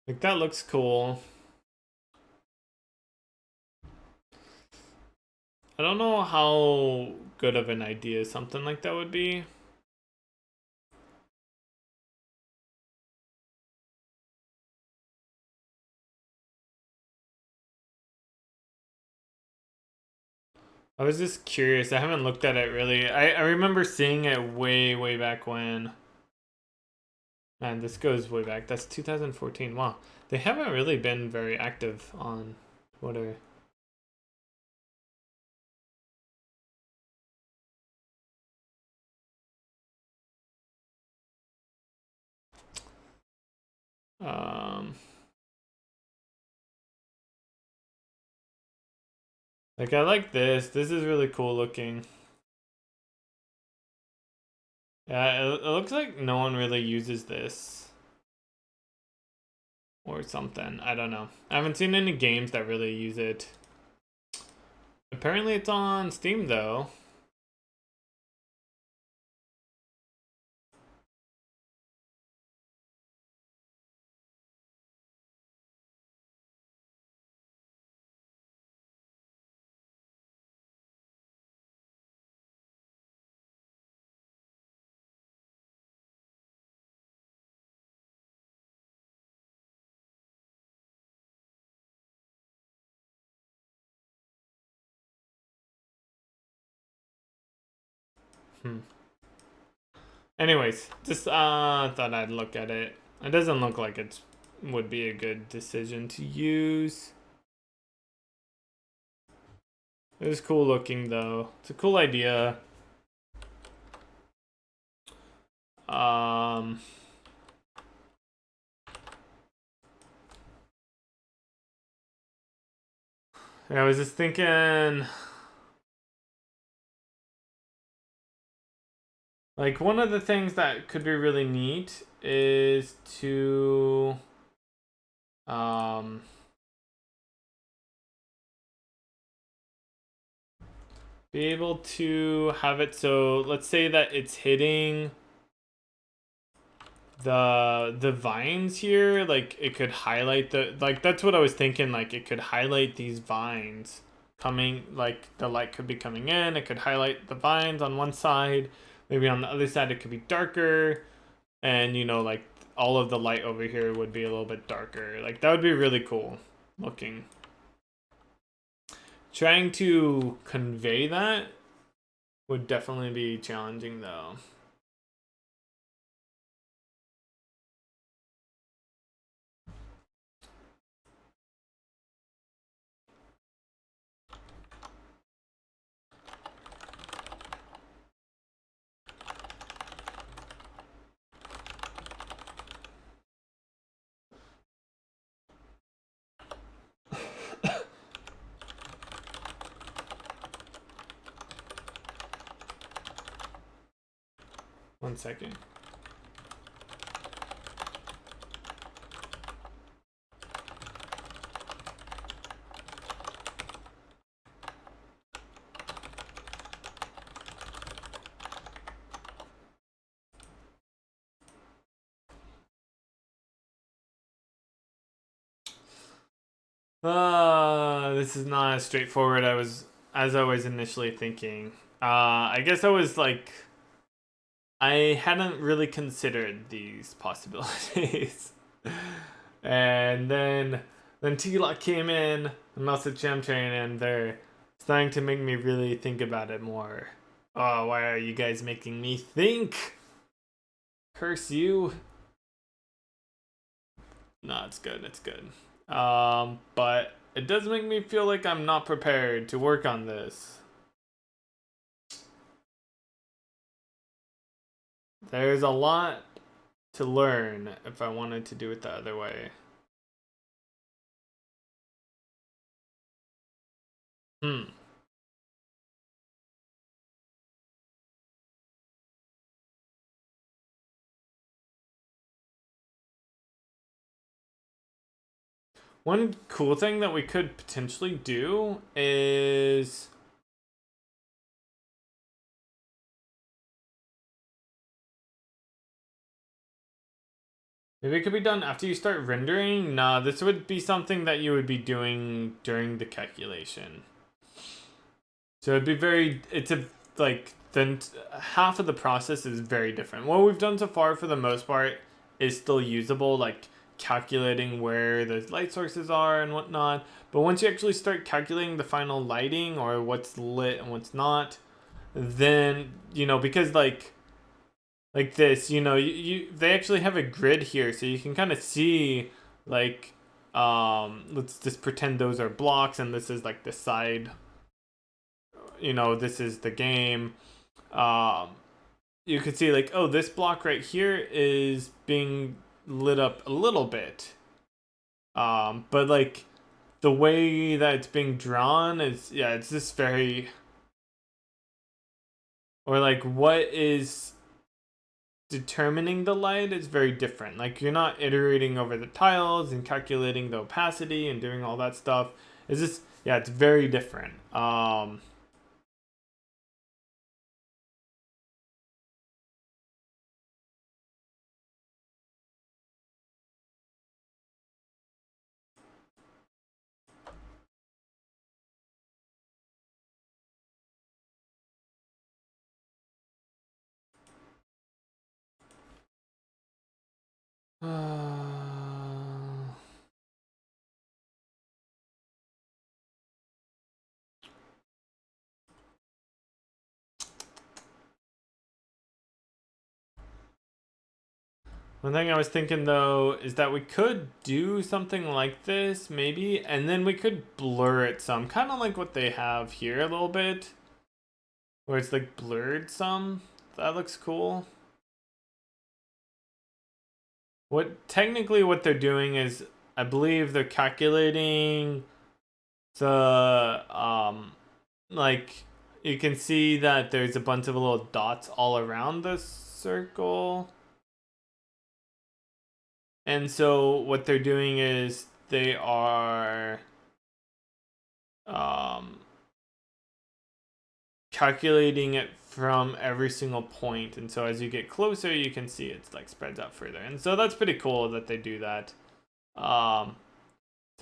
Like that looks cool. I don't know how good of an idea something like that would be. I was just curious. I haven't looked at it really. I remember seeing it way back when. Man, this goes way back. That's 2014. Wow. They haven't really been very active on Twitter. Like I like this. This is really cool looking. Yeah, it looks like no one really uses this. Or something. I don't know. I haven't seen any games that really use it. Apparently it's on Steam though. Anyways, just thought I'd look at it. It doesn't look like it would be a good decision to use. It was cool looking though. It's a cool idea. I was just thinking, like, one of the things that could be really neat is to be able to have it so, let's say that it's hitting the vines here, like it could highlight the, like that's what I was thinking, like it could highlight these vines coming, like the light could be coming in, it could highlight the vines on one side, maybe on the other side it could be darker, and you know, like all of the light over here would be a little bit darker. Like that would be really cool looking. Trying to convey that would definitely be challenging though. One second. This is not as straightforward as I was initially thinking. I guess I was like, I hadn't really considered these possibilities. And then T-Lock came in, and Melted Gem Train, and they're starting to make me really think about it more. Oh, why are you guys making me think? Curse you. No, it's good, it's good. But it does make me feel like I'm not prepared to work on this. There's a lot to learn if I wanted to do it the other way. One cool thing that we could potentially do is maybe it could be done after you start rendering. Nah, this would be something that you would be doing during the calculation. So it'd be like then half of the process is very different. What we've done so far for the most part is still usable, like calculating where the light sources are and whatnot. But once you actually start calculating the final lighting or what's lit and what's not, then, you know, because like this, you know, they actually have a grid here, so you can kind of see like let's just pretend those are blocks and this is like the side, you know, this is the game. You could see like, oh, this block right here is being lit up a little bit, but like the way that it's being drawn is, yeah, it's just very, or like what is determining the light is very different. Like, you're not iterating over the tiles and calculating the opacity and doing all that stuff. It's just, yeah, it's very different. One thing I was thinking though is that we could do something like this maybe, and then we could blur it some, kind of like what they have here a little bit, where it's like blurred some. That looks cool. Technically what they're doing is, I believe they're calculating the like, you can see that there's a bunch of little dots all around the circle. And so what they're doing is they are calculating it from every single point. And so as you get closer, you can see it's like spreads out further. And so that's pretty cool that they do that. So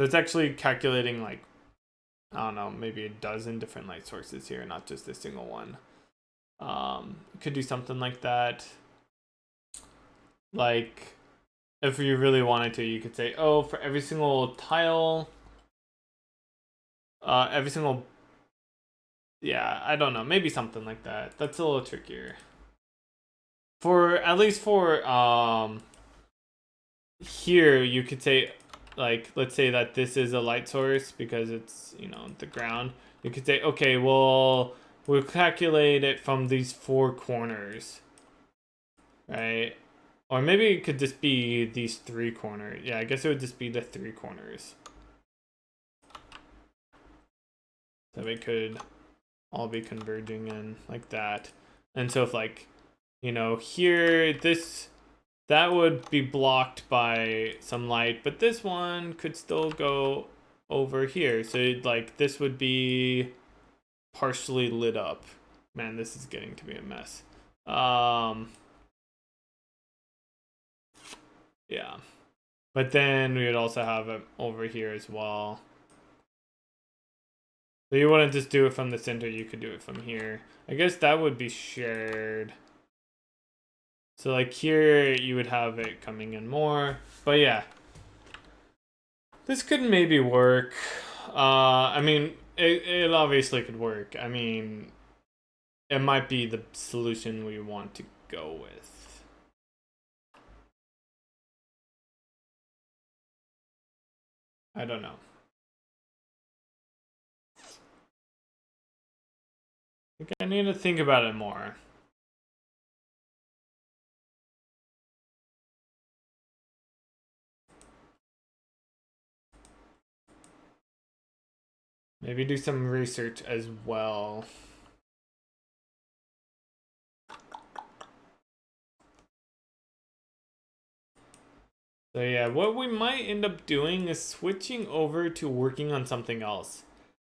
it's actually calculating like, I don't know, maybe a dozen different light sources here, not just a single one. Could do something like that. Like, if you really wanted to, you could say, oh, for every single tile, every single, yeah, I don't know, maybe something like that. That's a little trickier. For, at least for, here, you could say, like, let's say that this is a light source because it's, you know, the ground. You could say, okay, well, we'll calculate it from these four corners, right? Or maybe it could just be these three corners. Yeah, I guess it would just be the three corners. So they could all be converging in like that. And so if like, you know, here, that would be blocked by some light, but this one could still go over here. So like this would be partially lit up. Man, this is getting to be a mess. Yeah. But then we would also have it over here as well. So you wouldn't just do it from the center, you could do it from here. I guess that would be shared. So like here, you would have it coming in more. But yeah. This could maybe work. I mean, it obviously could work. I mean, it might be the solution we want to go with. I don't know. I think I need to think about it more. Maybe do some research as well. So yeah, what we might end up doing is switching over to working on something else.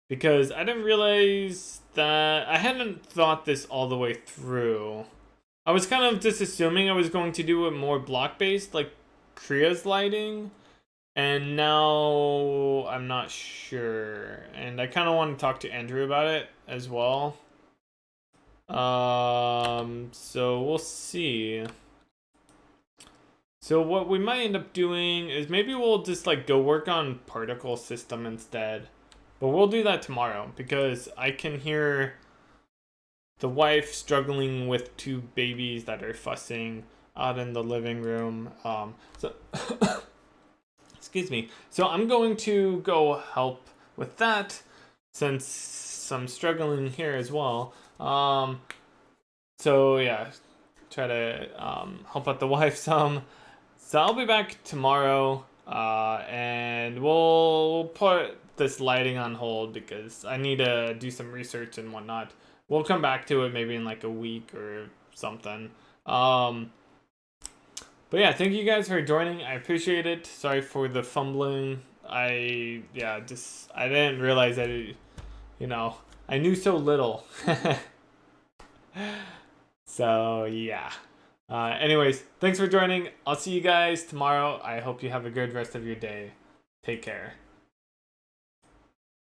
Because I didn't realize that, I hadn't thought this all the way through. I was kind of just assuming I was going to do it more block-based, like Kriya's lighting. And now I'm not sure. And I kind of want to talk to Andrew about it as well. So we'll see. So what we might end up doing is maybe we'll just like go work on particle system instead. But we'll do that tomorrow because I can hear the wife struggling with two babies that are fussing out in the living room. So excuse me. So I'm going to go help with that since I'm struggling here as well. So yeah, try to help out the wife some. So I'll be back tomorrow, and we'll put this lighting on hold because I need to do some research and whatnot. We'll come back to it maybe in like a week or something. But yeah, thank you guys for joining. I appreciate it. Sorry for the fumbling. I didn't realize that I knew so little. So yeah. Anyways, thanks for joining. I'll see you guys tomorrow. I hope you have a good rest of your day. Take care.